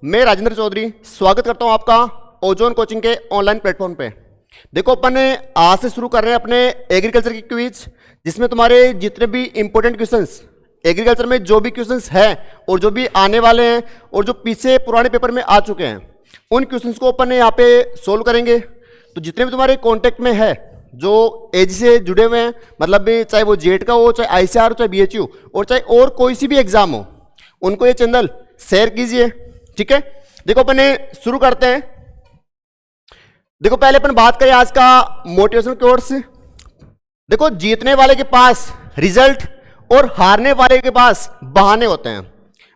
मैं राजेंद्र चौधरी स्वागत करता हूं आपका ओजोन कोचिंग के ऑनलाइन प्लेटफॉर्म पे। देखो अपन आज से शुरू कर रहे हैं अपने एग्रीकल्चर की क्विज, जिसमें तुम्हारे जितने भी इंपॉर्टेंट क्वेश्चंस एग्रीकल्चर में जो भी क्वेश्चंस हैं और जो भी आने वाले हैं और जो पीछे पुराने पेपर में आ चुके हैं उन क्वेश्चंस को अपन यहाँ पे सोल्व करेंगे। तो जितने भी तुम्हारे कॉन्टेक्ट में है जो एजी से जुड़े हुए हैं, मतलब चाहे वो जेट का हो, चाहे आईसीआर हो, चाहे बीएचयू और चाहे और कोई सी भी एग्जाम हो, उनको ये चैनल शेयर कीजिए। ठीक है, देखो अपन शुरू करते हैं। देखो पहले अपन बात करें आज का मोटिवेशन कोर्स। देखो जीतने वाले के पास रिजल्ट और हारने वाले के पास बहाने होते हैं।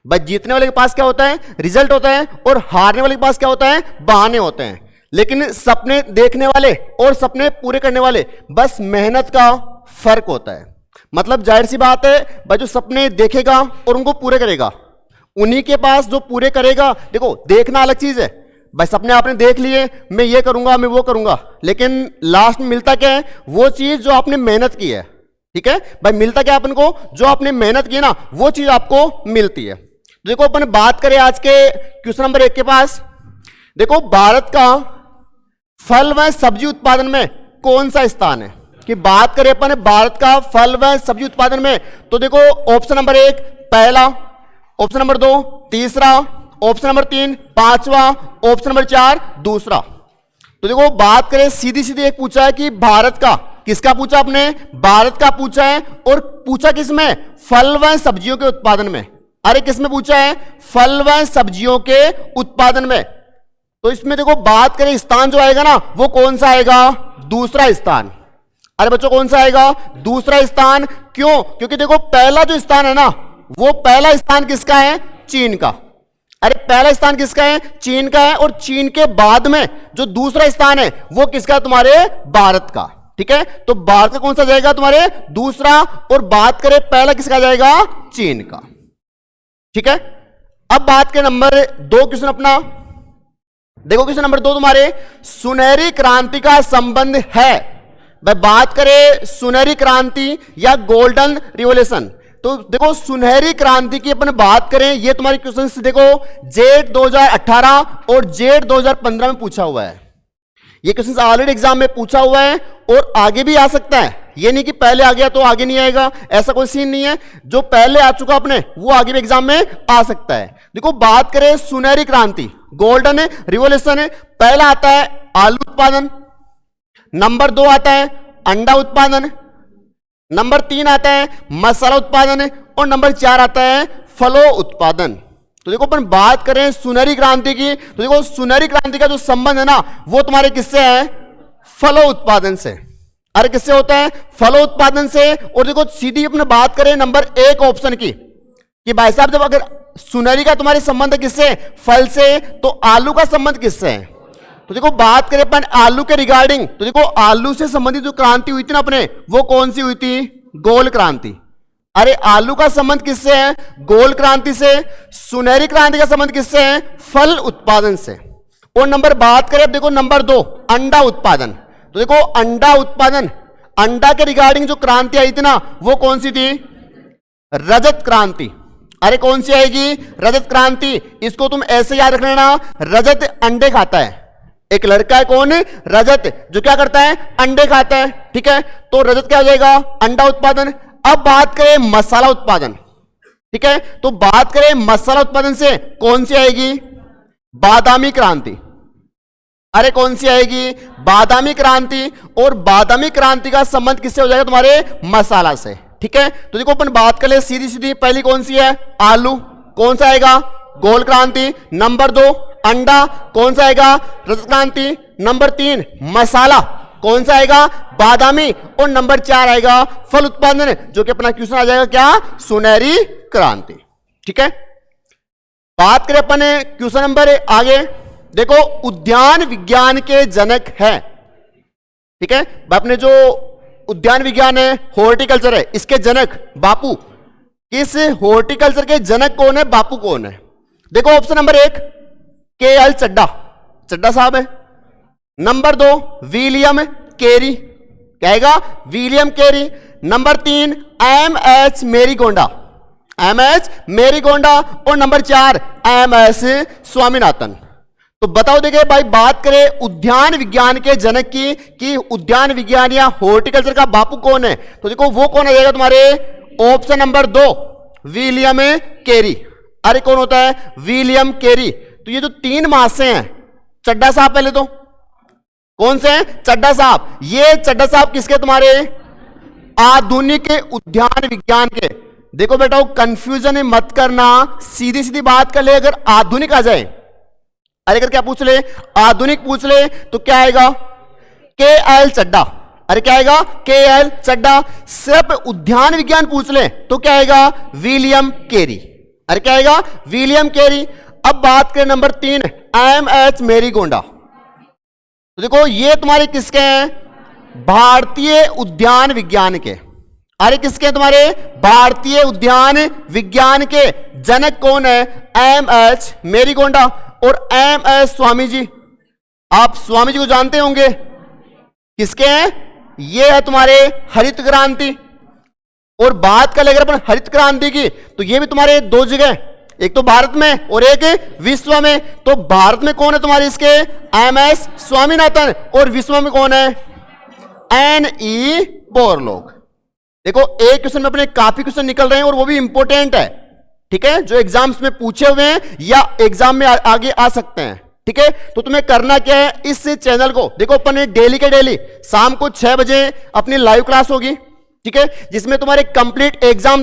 बस जीतने वाले के पास क्या होता है? रिजल्ट होता है, और हारने वाले के पास क्या होता है? बहाने होते हैं। लेकिन सपने देखने वाले और सपने पूरे करने वाले बस मेहनत का फर्क होता है। मतलब जाहिर सी बात है, भाई जो सपने देखेगा और उनको पूरे करेगा, उन्हीं के पास जो पूरे करेगा। देखो देखना अलग चीज है, भाई सपने आपने देख लिए, मैं ये करूंगा, मैं वो करूंगा, लेकिन लास्ट में मिलता क्या है? वो चीज जो आपने मेहनत की है। ठीक है भाई, मिलता क्या अपन को? जो आपने मेहनत की ना वो चीज आपको मिलती है। देखो अपन बात करें आज के क्वेश्चन नंबर 1 के पास। देखो भारत का फल व सब्जी उत्पादन में कौन सा स्थान है? कि बात करें अपन भारत का फल व सब्जी उत्पादन में, तो देखो ऑप्शन नंबर 1 पहला, ऑप्शन नंबर 2 तीसरा, ऑप्शन नंबर 3 पांचवा, ऑप्शन नंबर 4 दूसरा। तो देखो बात करें सीधी सीधी एक पूछा है कि भारत का, किसका पूछा आपने? भारत का पूछा है, और पूछा किसमें? फल व सब्जियों के उत्पादन में। अरे किसमें पूछा है? फल व सब्जियों के उत्पादन में। तो इसमें देखो बात करें स्थान जो आएगा ना वो कौन सा आएगा? दूसरा स्थान। अरे बच्चों कौन सा आएगा? दूसरा स्थान। क्यों? क्योंकि देखो पहला जो स्थान है ना, वो पहला स्थान किसका है? चीन का। अरे पहला स्थान किसका है? चीन का है, और चीन के बाद में जो दूसरा स्थान है वो किसका? तुम्हारे भारत का। ठीक है, तो भारत का कौन सा जाएगा? तुम्हारे दूसरा। और बात करें पहला किसका जाएगा? चीन का। ठीक है, अब बात करें नंबर 2 क्वेश्चन अपना। देखो क्वेश्चन नंबर 2 तुम्हारे सुनहरी क्रांति का संबंध है। भाई बात करें सुनहरी क्रांति या गोल्डन रिवोल्यूशन, तो देखो सुनहरी क्रांति की अपन बात करें, ये तुम्हारे क्वेश्चन देखो जेट 2018 और जेट 2015 में पूछा हुआ है। ये क्वेश्चन ऑलरेडी एग्जाम में पूछा हुआ है और आगे भी आ सकता है। ये नहीं कि पहले आ गया तो आगे नहीं आएगा, ऐसा कोई सीन नहीं है। जो पहले आ चुका अपने वो आगे भी एग्जाम में आ सकता है। देखो बात करें सुनहरी क्रांति गोल्डन रिवोल्यूशन, पहला आता है आलू उत्पादन, नंबर 2 आता है अंडा उत्पादन, नंबर 3 आता है मसाला उत्पादन, और नंबर 4 आता है फलों उत्पादन। तो देखो अपन बात करें सुनहरी क्रांति की, तो देखो सुनहरी क्रांति का जो संबंध है ना वो तुम्हारे किससे है? फलों उत्पादन से। अरे किससे होता है? फलों उत्पादन से। और देखो सीधी अपने बात करें नंबर 1 ऑप्शन की, कि भाई साहब जब अगर सुनहरी का तुम्हारे संबंध किससे? फल से, तो आलू का संबंध किससे है? तो देखो बात करें अपन आलू के रिगार्डिंग, तो देखो आलू से संबंधित जो क्रांति हुई थी ना अपने, वो कौन सी हुई थी? गोल क्रांति। अरे आलू का संबंध किससे है? गोल क्रांति से। सुनहरी क्रांति का संबंध किससे है? फल उत्पादन से। और नंबर बात करें अब देखो नंबर 2 अंडा उत्पादन, तो देखो अंडा उत्पादन, अंडा के रिगार्डिंग जो क्रांति आई थी ना वो कौन सी थी? रजत क्रांति। अरे कौन सी आएगी? रजत क्रांति। इसको तुम ऐसे याद रख लेना, रजत अंडे खाता है। एक लड़का है कौन? रजत, जो क्या करता है? अंडे खाता है। ठीक है, तो रजत क्या हो जाएगा? अंडा उत्पादन। अब बात करें मसाला उत्पादन। ठीक है, तो बात करें मसाला उत्पादन से कौन सी आएगी? बादामी क्रांति। अरे कौन सी आएगी? बादामी क्रांति। और बादामी क्रांति का संबंध किससे हो जाएगा? तुम्हारे मसाला से। ठीक है, तो देखो अपन बात कर ले सीधी सीधी, पहली कौन सी है? आलू, कौन सा आएगा? गोल क्रांति। नंबर 2 अंडा, कौन सा आएगा? रजत क्रांति। नंबर 3 मसाला, कौन सा आएगा? बादामी। और नंबर 4 आएगा फल उत्पादन, जो कि अपना क्वेश्चन आ जाएगा क्या? सुनहरी क्रांति। ठीक है, बात करें अपन क्वेश्चन नंबर आगे। देखो उद्यान विज्ञान के जनक है। ठीक है, अपने जो उद्यान विज्ञान है, हॉर्टिकल्चर है, इसके जनक बापू। इस हॉर्टिकल्चर के जनक कौन है? बापू कौन है? देखो ऑप्शन नंबर 1 KL चड्डा, चड्डा साहब है। नंबर 2 विलियम केरी, कहेगा William Carey. Number 3 MH मेरीगोंडा, MS मेरीगोंडा और नंबर 4 MS स्वामीनाथन। तो बताओ, देखिए भाई, बात करें उद्यान विज्ञान के जनक की कि उद्यान विज्ञान या हॉर्टिकल्चर का बापू कौन है, तो देखो वो कौन आ जाएगा तुम्हारे ऑप्शन नंबर 2 विलियम केरी। अरे कौन होता है? William Carey. तो ये जो 3 महाशय हैं, चड्डा साहब पहले तो कौन से हैं? चड्डा साहब। ये चड्डा साहब किसके? तुम्हारे आधुनिक उद्यान विज्ञान के। देखो बेटा, कंफ्यूजन मत करना, सीधी सीधी बात कर ले। अगर आधुनिक आ जाए, अरे अगर क्या पूछ ले, आधुनिक पूछ ले, तो क्या आएगा? KL चड्डा। अरे क्या आएगा? KL चड्डा। सिर्फ उद्यान विज्ञान पूछ ले तो क्या आएगा? William Carey. अरे क्या आएगा? William Carey. अब बात करें नंबर 3 MS मेरीगोंडा। तो देखो ये तुम्हारे किसके हैं? भारतीय उद्यान विज्ञान के। अरे किसके हैं? तुम्हारे भारतीय उद्यान विज्ञान के जनक कौन है? MS मेरीगोंडा और MS स्वामी जी। आप स्वामी जी को जानते होंगे, किसके हैं? ये है तुम्हारे हरित क्रांति। और बात कर ले अगर अपन हरित क्रांति की, तो ये भी तुम्हारे 2 जगह, एक तो भारत में और एक विश्व में। तो भारत में कौन है तुम्हारे इसके? MS स्वामीनाथन। और विश्व में कौन है? NE Borlaug. देखो एक क्वेश्चन में अपने काफी क्वेश्चन निकल रहे हैं और वो भी इंपॉर्टेंट है, ठीक है, जो एग्जाम्स में पूछे हुए हैं या एग्जाम में आगे आ सकते हैं, ठीक है। तो तुम्हें करना क्या है, इस चैनल को देखो, अपन डेली के डेली शाम को 6 बजे अपनी लाइव क्लास होगी, ठीक है, जिसमें तुम्हारे कंप्लीट एग्जाम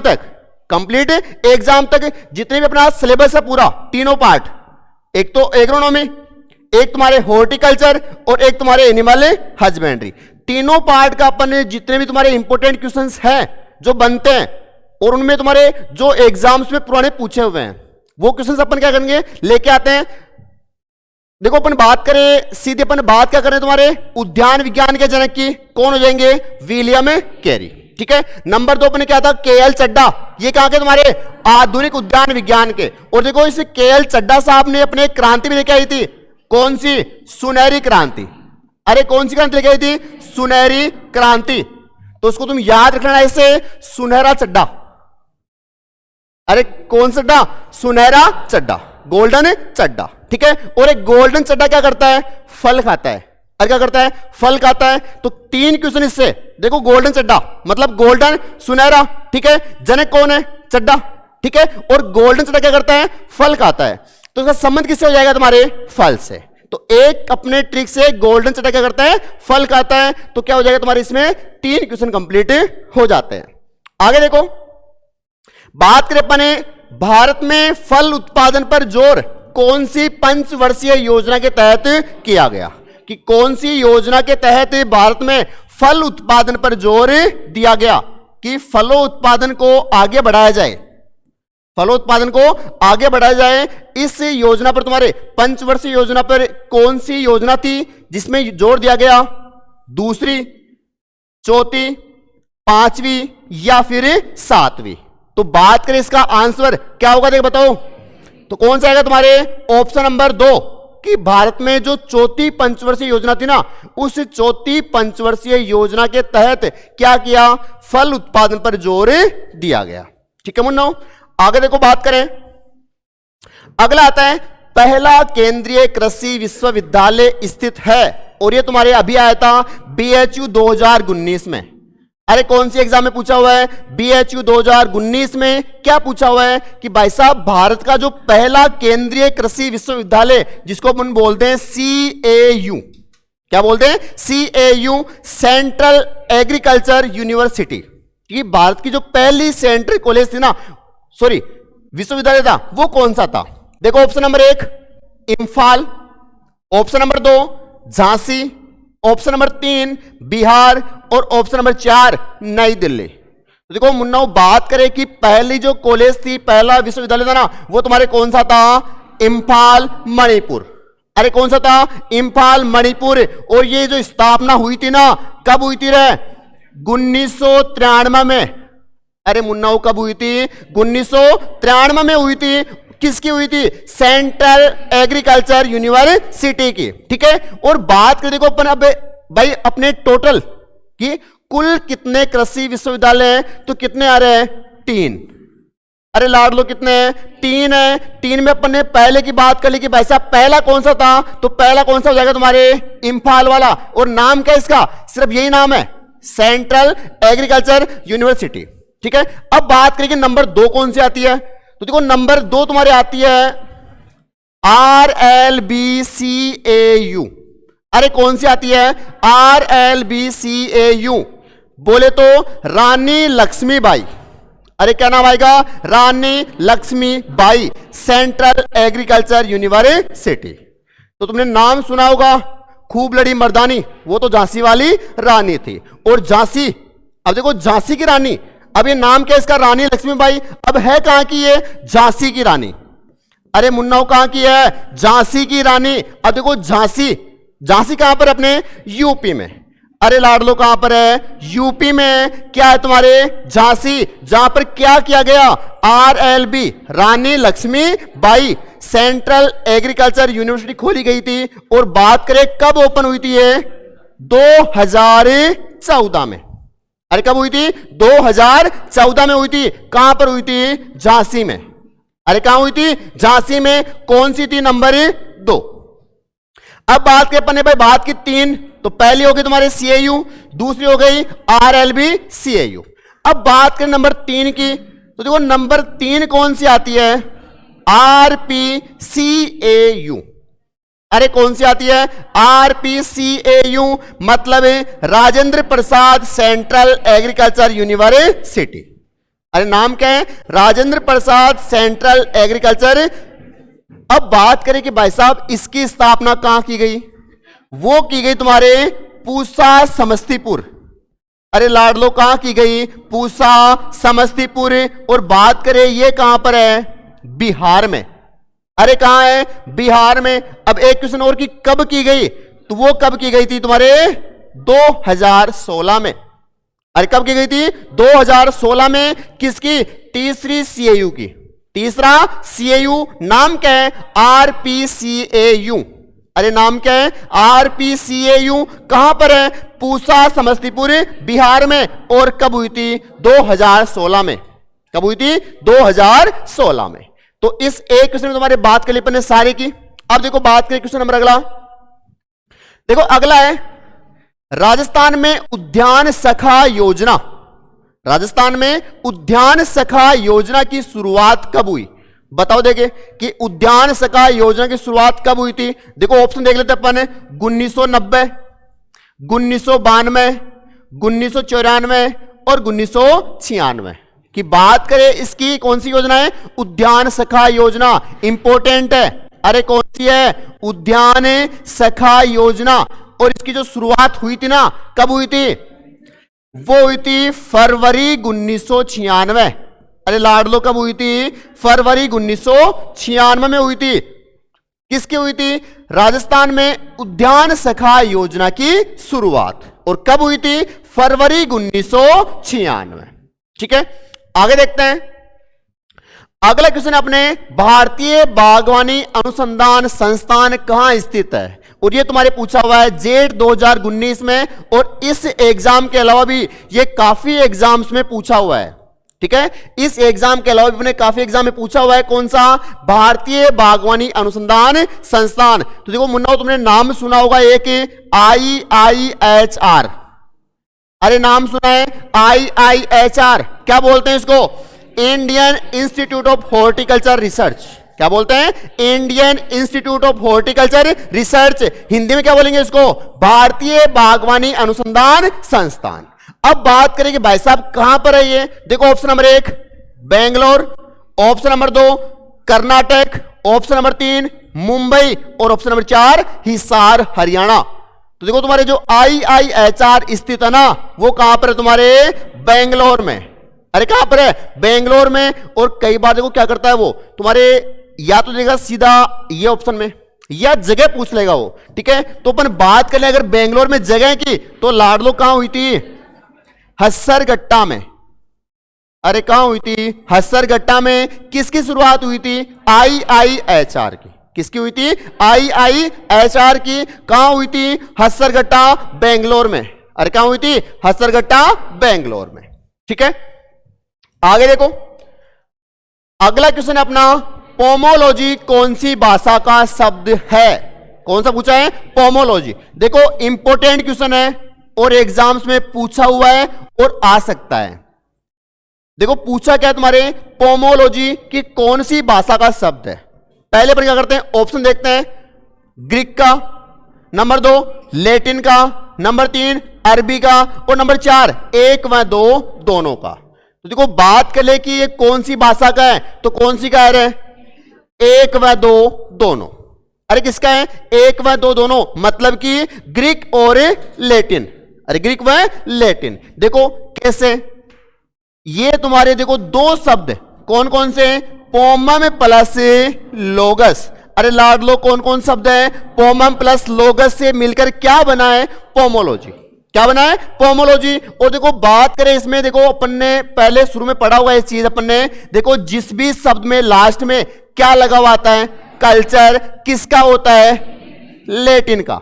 तक जितने भी अपना सिलेबस है पूरा, तीनों पार्ट, एक तो एग्रोनॉमी, एक तुम्हारे हॉर्टिकल्चर और एक तुम्हारे एनिमल हस्बेंड्री, तीनों पार्ट का अपन जितने भी तुम्हारे इंपॉर्टेंट क्वेश्चंस हैं जो बनते हैं और उनमें तुम्हारे जो एग्जाम्स में पुराने पूछे हुए हैं वो क्वेश्चंस अपन क्या करेंगे, लेके आते हैं। देखो अपन बात करें सीधे, अपन बात क्या करें तुम्हारे उद्यान विज्ञान के जनक की, कौन हो जाएंगे? विलियम केरी, ठीक है। नंबर 2 अपन क्या था? KL चड्डा। ये कहां के? तुम्हारे आधुनिक उद्यान विज्ञान के। और देखो इस KL चड्डा साहब ने अपने क्रांति भी लेके आई थी, कौन सी? सुनहरी क्रांति। अरे कौन सी क्रांति लेके आई थी? सुनहरी क्रांति। तो उसको तुम याद रखना ऐसे, सुनहरा चड्डा। अरे कौन चड्डा? सुनहरा चड्डा, गोल्डन चड्डा, ठीक है। और एक गोल्डन चड्डा क्या करता है? फल खाता है। और क्या करता है? फल खाता है। तो 3 क्वेश्चन इससे देखो, गोल्डन चड्डा मतलब गोल्डन, सुनहरा, ठीक है, जनक कौन है? चड्डा, ठीक है। और गोल्डन चड्डा क्या करता है? फल खाता है। तो इसका संबंध किससे हो जाएगा? तुम्हारे फल से। तो एक अपने ट्रिक से गोल्डन चड्डा क्या करता है? फल खाता है। तो क्या हो जाएगा तुम्हारे इसमें 3 क्वेश्चन कंप्लीट हो जाते हैं। आगे देखो, बात करें अपने भारत में फल उत्पादन पर जोर कौन सी पंचवर्षीय योजना के तहत किया गया, कि कौन सी योजना के तहत भारत में फल उत्पादन पर जोर दिया गया कि फलों उत्पादन को आगे बढ़ाया जाए, फलोत्पादन को आगे बढ़ाया जाए। इस योजना पर तुम्हारे पंचवर्षीय योजना पर कौन सी योजना थी जिसमें जोर दिया गया? दूसरी, चौथी, 5वीं या फिर 7वीं? तो बात करें इसका आंसर क्या होगा, देख बताओ। तो कौन सा आएगा तुम्हारे? ऑप्शन नंबर 2 कि भारत में जो चौथी पंचवर्षीय योजना थी ना, उस चौथी पंचवर्षीय योजना के तहत क्या किया? फल उत्पादन पर जोर दिया गया, ठीक है मुन्नो। आगे देखो, बात करें, अगला आता है पहला केंद्रीय कृषि विश्वविद्यालय स्थित है, और ये तुम्हारे अभी आया था BHU 2019 में। अरे कौन सी एग्जाम में पूछा हुआ है? BHU 2019 में क्या पूछा हुआ है कि भाई साहब भारत का जो पहला केंद्रीय कृषि विश्वविद्यालय, जिसको अपन बोलते हैं CAU, क्या बोलते हैं? CAU, सेंट्रल एग्रीकल्चर यूनिवर्सिटी, कि भारत की जो पहली सेंट्रल कॉलेज थी ना, सॉरी विश्वविद्यालय था, वो कौन सा था? देखो option number 1 Imphal, option number 2 Jhansi, option number 3 Bihar और ऑप्शन नंबर 4 नई दिल्ली। तो देखो मुन्ना, बात करें कि पहली जो कॉलेज थी, पहला विश्वविद्यालय था ना, वो तुम्हारे कौन सा था? इंफाल मणिपुर। अरे कौन सा था? इंफाल मणिपुर। और ये जो स्थापना हुई थी ना, कब हुई थी रे? 1993 में। अरे मुन्ना, कब हुई थी? 1993 में हुई थी। किसकी हुई थी? सेंट्रल एग्रीकल्चर यूनिवर्सिटी की, ठीक है। और बात करें देखो अपन अब भाई अपने टोटल की कुल कितने कृषि विश्वविद्यालय हैं, तो कितने आ रहे हैं? 3। अरे लाड लो कितने हैं? 3 है। 3 में अपन ने पहले की बात कर ली कि भाई साहब पहला कौन सा था, तो पहला कौन सा हो जाएगा तुम्हारे इंफाल वाला, और नाम क्या है इसका? सिर्फ यही नाम है, सेंट्रल एग्रीकल्चर यूनिवर्सिटी। ठीक है, अब बात करेंगे नंबर 2 कौन सी आती है, तो देखो नंबर 2 तुम्हारे आती है RLBCAU। अरे कौन सी आती है? RLBCAU बोले तो रानी लक्ष्मीबाई। अरे क्या नाम आएगा? रानी लक्ष्मीबाई सेंट्रल एग्रीकल्चर यूनिवर्सिटी। तो तुमने नाम सुना होगा, खूब लड़ी मर्दानी, वो तो झांसी वाली रानी थी। और झांसी, अब देखो झांसी की रानी, अब ये नाम क्या है इसका? रानी लक्ष्मीबाई। अब है कहां की? ये झांसी की रानी। अरे मुन्नाओ कहां की है? झांसी की रानी। अब देखो झांसी, झांसी कहां पर? अपने यूपी में। अरे लाडलो कहां पर है? यूपी में। क्या है तुम्हारे? झांसी, जहां पर क्या किया गया? RLB रानी लक्ष्मीबाई सेंट्रल एग्रीकल्चर यूनिवर्सिटी खोली गई थी। और बात करें कब ओपन हुई थी ये? 2014 में। अरे कब हुई थी? 2014 में हुई थी। कहां पर हुई थी? झांसी में। अरे कहां हुई थी? झांसी में। कौन सी थी? नंबर 2। अब बात करें अपने भाई, बात की 3, तो पहली हो गई तुम्हारे CAU, दूसरी हो गई RLBCAU। अब बात करें नंबर 3 की, तो देखो नंबर 3 कौन सी आती है? RPCAU। अरे कौन सी आती है? RPCAU मतलब Rajendra Prasad central agriculture university. अरे नाम क्या है? Rajendra Prasad central agriculture. अब बात करें कि भाई साहब इसकी स्थापना कहां की गई? वो की गई तुम्हारे पूसा समस्तीपुर। अरे लाडलो कहां की गई? पूसा समस्तीपुर। और बात करें ये कहां पर है? बिहार में। अरे कहां है? बिहार में। अब एक क्वेश्चन और की कब की गई, तो वो कब की गई थी तुम्हारे? 2016 में। अरे कब की गई थी? 2016 में। किसकी? तीसरी CAU की। तीसरा CAU नाम क्या है? RPCAU। अरे नाम क्या है? RPCAU। कहां पर है? पूसा समस्तीपुर बिहार में। और कब हुई थी? 2016 में। कब हुई थी? 2016 में। तो इस एक क्वेश्चन में तुम्हारे बात कर ली अपन ने सारे की। अब देखो बात करें क्वेश्चन नंबर अगला, देखो अगला है राजस्थान में उद्यान सखा योजना। राजस्थान में उद्यान सखा योजना की शुरुआत कब हुई? बताओ देखे कि उद्यान सखा योजना की शुरुआत कब हुई थी। देखो ऑप्शन देख लेते अपन, 1990, 1992, 1994 और 1996 की बात करें। इसकी कौन सी योजना है? उद्यान सखा योजना। इंपॉर्टेंट है। अरे कौन सी है? उद्यान सखा योजना। और इसकी जो शुरुआत हुई थी ना, कब हुई थी? वो हुई थी फरवरी 1996। अरे लाडलो कब हुई थी? फरवरी 1996 में हुई थी। किसकी हुई थी? राजस्थान में उद्यान सखा योजना की शुरुआत। और कब हुई थी? फरवरी 1996। ठीक है, आगे देखते हैं। अगला क्वेश्चन अपने, भारतीय बागवानी अनुसंधान संस्थान कहां स्थित है? और ये तुम्हारे पूछा हुआ है जेट 2019 में। और इस एग्जाम के अलावा भी ये काफी एग्जाम्स में पूछा हुआ है। ठीक है, इस एग्जाम के अलावा भी मैंने काफी एग्जाम में पूछा हुआ है। कौन सा? भारतीय बागवानी अनुसंधान संस्थान। तो देखो मुन्ना, तुमने नाम सुना होगा एक IIHR। अरे नाम सुना है IIHR। क्या बोलते हैं इसको? Indian institute of horticulture research. क्या बोलते हैं? Indian institute of horticulture research. Hindi में क्या बोलेंगे इसको? भारतीय बागवानी अनुसंधान संस्थान। अब बात करेंगे भाई साहब कहां पर है ये। देखो option number 1 Bangalore, option number 2 Karnataka, option number 3 Mumbai और ऑप्शन नंबर 4 हिसार हरियाणा। तो देखो तुम्हारे जो IIHR स्थित है ना, वो कहां पर है? तुम्हारे बेंगलोर में। अरे कहां पर है? बेंगलोर में। और कई बार देखो क्या करता है वो, तुम्हारे या तो देगा सीधा ये ऑप्शन में, या जगह पूछ लेगा वो। ठीक है, तो अपन बात कर ले अगर बेंगलोर में जगह की, तो लाडलो कहां हुई थी? हसरगट्टा में। अरे कहां हुई थी? हसरगट्टा में। किसकी शुरुआत हुई थी? IIHR की। किसकी हुई थी? IIHR की। कहां हुई थी? हसरगट्टा बेंगलोर में। अरे कहां हुई थी? हसरगट्टा बेंगलोर में। ठीक है, आगे देखो अगला क्वेश्चन है अपना, पोमोलॉजी कौन सी भाषा का शब्द है? कौन सा पूछा है? पोमोलॉजी। देखो इंपॉर्टेंट क्वेश्चन है और एग्जाम्स में पूछा हुआ है और आ सकता है। देखो पूछा क्या तुम्हारे, पोमोलॉजी की कौन सी भाषा का शब्द है? पहले पर क्या करते हैं, ऑप्शन देखते हैं। ग्रीक का, नंबर 2 लैटिन का, नंबर 3 अरबी का, और नंबर 4 1 व 2 दोनों का। तो देखो बात कर ले कि ये कौन सी भाषा का है, तो कौन सी का है? 1 व 2 दोनों। अरे किसका है? 1 व 2 दोनों, मतलब कि ग्रीक और लैटिन। अरे ग्रीक व लैटिन। देखो कैसे, ये तुम्हारे देखो 2 शब्द कौन कौन से? पोमम प्लस लोगस। अरे लाड लो, कौन कौन शब्द है? पोमम प्लस लोगस से मिलकर क्या बना है? पोमोलॉजी। क्या बना है? पोमोलॉजी। और देखो बात करें इसमें, देखो अपन ने पहले शुरू में पढ़ा हुआ है इस चीज अपन ने। देखो जिस भी शब्द में लास्ट में क्या लगा हुआ आता है? कल्चर। किसका होता है? लैटिन का।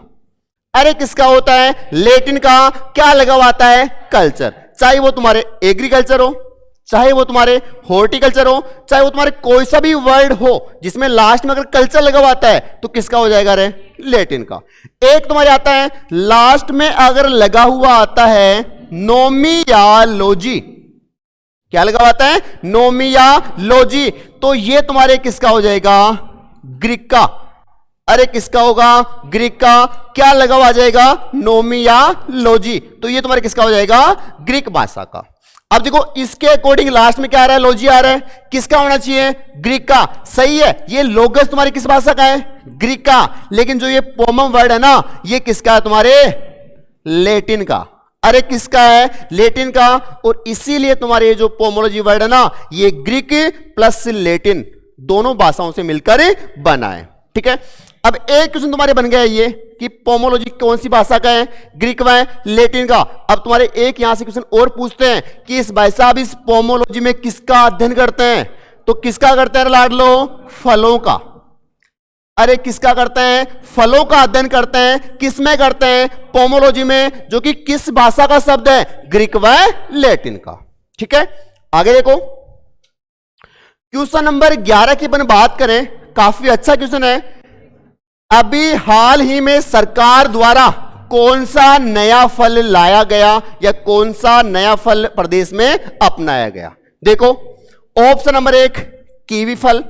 अरे किसका होता है? लैटिन का। क्या लगा हुआ आता है? कल्चर। चाहे वो तुम्हारे एग्रीकल्चर हो, चाहे वो तुम्हारे हॉर्टिकल्चर हो, चाहे वो तुम्हारे कोई सा भी वर्ड हो जिसमें लास्ट में अगर कल्चर लगा हुआ आता है तो किसका हो जाएगा? रे लैटिन का। एक तुम्हारे आता है लास्ट में अगर लगा हुआ आता है नोमियालॉजी। क्या लगा हुआ आता है? नोमियालॉजी। तो ये तुम्हारे किसका हो जाएगा? ग्रीक का। अरे किसका होगा? ग्रीक का। क्या लगा हुआ आ जाएगा? नोमियालॉजी। तो ये तुम्हारे किसका हो जाएगा? ग्रीक भाषा का। अब देखो इसके अकॉर्डिंग लास्ट में क्या आ रहा है? लॉजी आ रहा है। किसका होना चाहिए? ग्रीक का। सही है। ये लोगस तुम्हारी किस भाषा का है? ग्रीक का। लेकिन जो ये पोमम वर्ड है ना, ये किसका है? तुम्हारे लैटिन का। अरे किसका है? लैटिन का। और इसीलिए तुम्हारे ये जो पोमोलॉजी वर्ड है ना, ये ग्रीक प्लस लैटिन दोनों भाषाओं से मिलकर बना है। ठीक है। अब एक क्वेश्चन तुम्हारे बन गया ये कि पोमोलॉजी कौन सी भाषा का है? ग्रीक व लैटिन का। अब तुम्हारे एक यहां से क्वेश्चन और पूछते हैं कि इस भाई साहब इस पोमोलॉजी में किसका अध्ययन करते हैं? तो किसका करते हैं लाडलो? फलों का। अरे किसका करते हैं? फलों का अध्ययन करते हैं। किस में करते हैं? पोमोलॉजी में, जो कि किस भाषा का शब्द है? ग्रीक व लैटिन का। ठीक है। आगे देखो क्वेश्चन नंबर 11 की अपन बात करें, काफी अच्छा क्वेश्चन है। अभी हाल ही में सरकार द्वारा कौन सा नया फल लाया गया या कौन सा नया फल प्रदेश में अपनाया गया? देखो ऑप्शन नंबर 1 कीवी फल,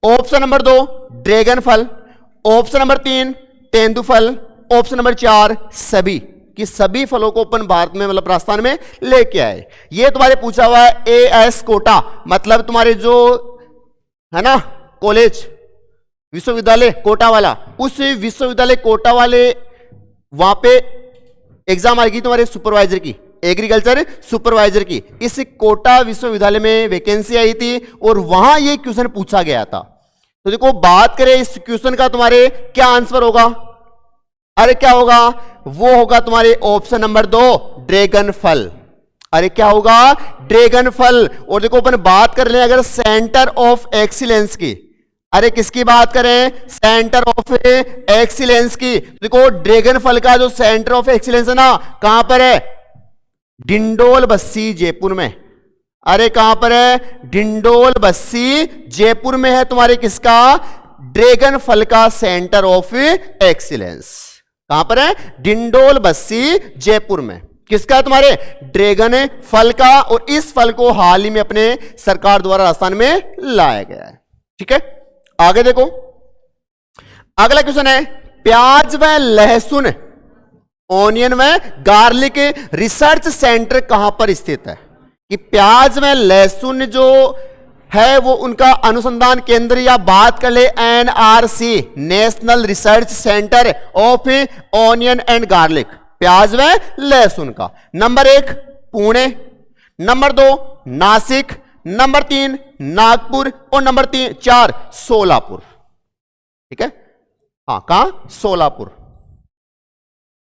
ऑप्शन नंबर 2 ड्रैगन फल, ऑप्शन नंबर 3 तेंदुफल, ऑप्शन नंबर 4 सभी। कि सभी फलों को अपन भारत में मतलब राजस्थान में लेके आए। ये तुम्हारे पूछा हुआ है एएस कोटा, मतलब तुम्हारे जो है ना कॉलेज विश्वविद्यालय कोटा वाला, उस विश्वविद्यालय कोटा वाले वहां पे एग्जाम आएगी तुम्हारे सुपरवाइजर की, एग्रीकल्चर सुपरवाइजर की। इस कोटा विश्वविद्यालय में वैकेंसी आई थी और वहां ये क्वेश्चन पूछा गया था। तो देखो बात करें इस क्वेश्चन का, तुम्हारे क्या आंसर होगा? अरे क्या होगा? वो होगा तुम्हारे ऑप्शन नंबर 2 ड्रैगन फल। अरे क्या होगा? ड्रैगन फल। और देखो अपन बात कर रहे हैं अगर सेंटर ऑफ एक्सीलेंस की, अरे किसकी बात करें? सेंटर ऑफ एक्सीलेंस की। देखो ड्रैगन फल का जो सेंटर ऑफ एक्सीलेंस है ना, कहां पर है? डिंडोल बस्सी जयपुर में। अरे कहां पर है? डिंडोल बस्सी जयपुर में है तुम्हारे किसका? ड्रैगन फल का सेंटर ऑफ एक्सीलेंस। कहां पर है? डिंडोल बस्सी जयपुर में। किसका? तुम्हारे ड्रैगन फल का। और इस फल को हाल ही में अपने सरकार द्वारा राजस्थान में लाया गया है। ठीक है। आगे देखो अगला क्वेश्चन है, प्याज व लहसुन ऑनियन व गार्लिक रिसर्च सेंटर कहां पर स्थित है? कि प्याज व लहसुन जो है वो उनका अनुसंधान केंद्र, या बात कर ले NRC national Research centre of onion and garlic, प्याज व लहसुन का। Number 1 Pune, number 2 Nashik, number 3 Nagpur, और नंबर 4 सोलापुर। ठीक है। हाँ कहां? सोलापुर।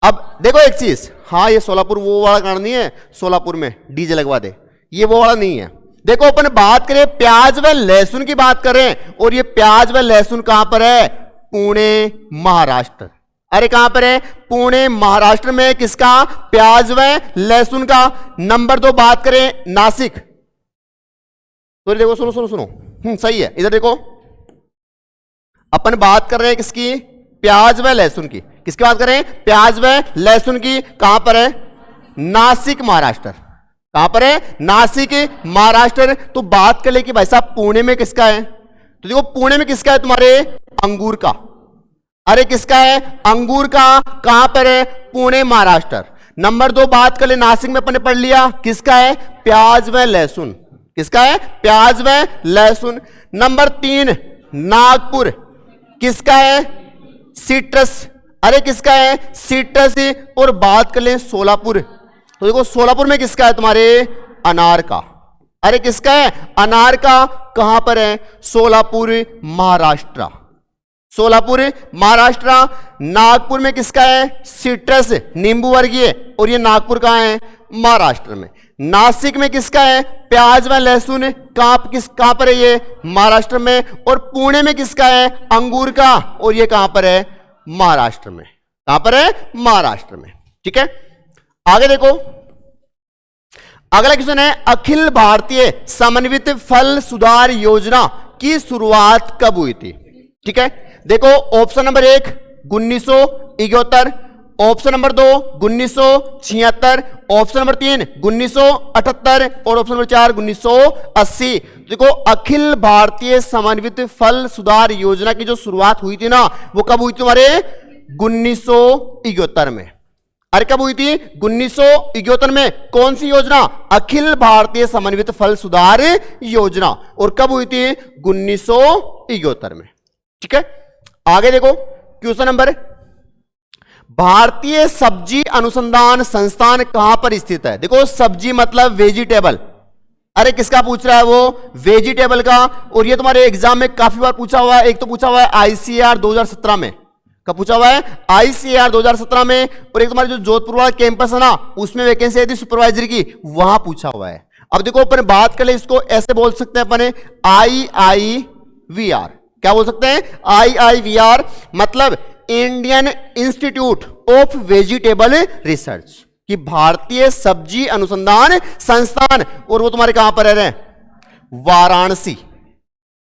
अब देखो एक चीज, हाँ ये सोलापुर वो वाला कारण नहीं है सोलापुर में डीजे लगवा दे, ये वो वाला नहीं है। देखो अपन बात करें प्याज व लहसुन की बात करें, और ये प्याज व लहसुन कहां पर है? पुणे महाराष्ट्र। अरे कहां पर है? पुणे महाराष्ट्र में। किसका? प्याज व लहसुन का। नंबर 2 बात करें नासिक, तो देखो, सुनो सुनो सुनो, सही है। इधर देखो, अपन बात कर रहे हैं किसकी? प्याज व लहसुन की। किसकी बात कर रहे हैं? प्याज व लहसुन की। कहां पर है? नासिक, महाराष्ट्र। कहां पर है? नासिक, महाराष्ट्र। तो बात कर ले कि भाई साहब पुणे में किसका है? तो देखो पुणे में किसका है तुम्हारे? अंगूर का। अरे किसका है? अंगूर का। कहां पर है? पुणे, महाराष्ट्र। नंबर 2 बात कर ले, नासिक में अपन ने पढ़ लिया, किसका है? प्याज व लहसुन। किसका है? प्याज व लहसुन। नंबर 3 नागपुर, किसका है? सिट्रस। अरे किसका है? सिट्रस। और बात कर ले सोलापुर, तो देखो सोलापुर में किसका है तुम्हारे? अनार का। अरे किसका है? अनार का। कहां पर है? सोलापुर, महाराष्ट्र। सोलापुर, महाराष्ट्र। नागपुर में किसका है? सिट्रस, नींबू वर्गीय। और ये नागपुर कहां है? महाराष्ट्र में। नासिक में किसका है? प्याज व लहसुन। कहां पर है ये? महाराष्ट्र में। और पुणे में किसका है? अंगूर का। और ये कहां पर है? महाराष्ट्र में। कहां पर है? महाराष्ट्र में। ठीक है, आगे देखो, अगला क्वेश्चन है, अखिल भारतीय समन्वित फल सुधार योजना की शुरुआत कब हुई थी? ठीक है, देखो option number 1 1971, option number 2 1976, option number 3 1978 और ऑप्शन नंबर 4 1980। देखो अखिल भारतीय समन्वित फल सुधार योजना की जो शुरुआत हुई थी ना, वो कब हुई थी तुम्हारे? 1971 में। अरे कब हुई थी? 1971 में। कौन सी योजना? अखिल भारतीय समन्वित फल सुधार योजना। और कब हुई थी? 1971 में। ठीक है, आगे देखो क्वेश्चन नंबर, भारतीय सब्जी अनुसंधान संस्थान कहां पर स्थित है? देखो सब्जी मतलब वेजिटेबल। अरे किसका पूछ रहा है? वो वेजिटेबल का। और ये तुम्हारे एग्जाम में काफी बार पूछा हुआ है। एक तो पूछा हुआ है आईसीएआर 2017 में। कब पूछा हुआ है? आईसीएआर 2017 में। और एक तुम्हारे जो जोधपुर वाला कैंपस है ना, उसमें वैकेंसी आई थी सुपरवाइजर की, वहां पूछा हुआ है। अब देखो अपन बात कर ले, इसको ऐसे बोल सकते हैं अपन IIVR। क्या बोल सकते हैं? IIVR मतलब Indian institute of vegetable research, कि भारतीय सब्जी अनुसंधान संस्थान। और वो तुम्हारे कहां पर है? वाराणसी।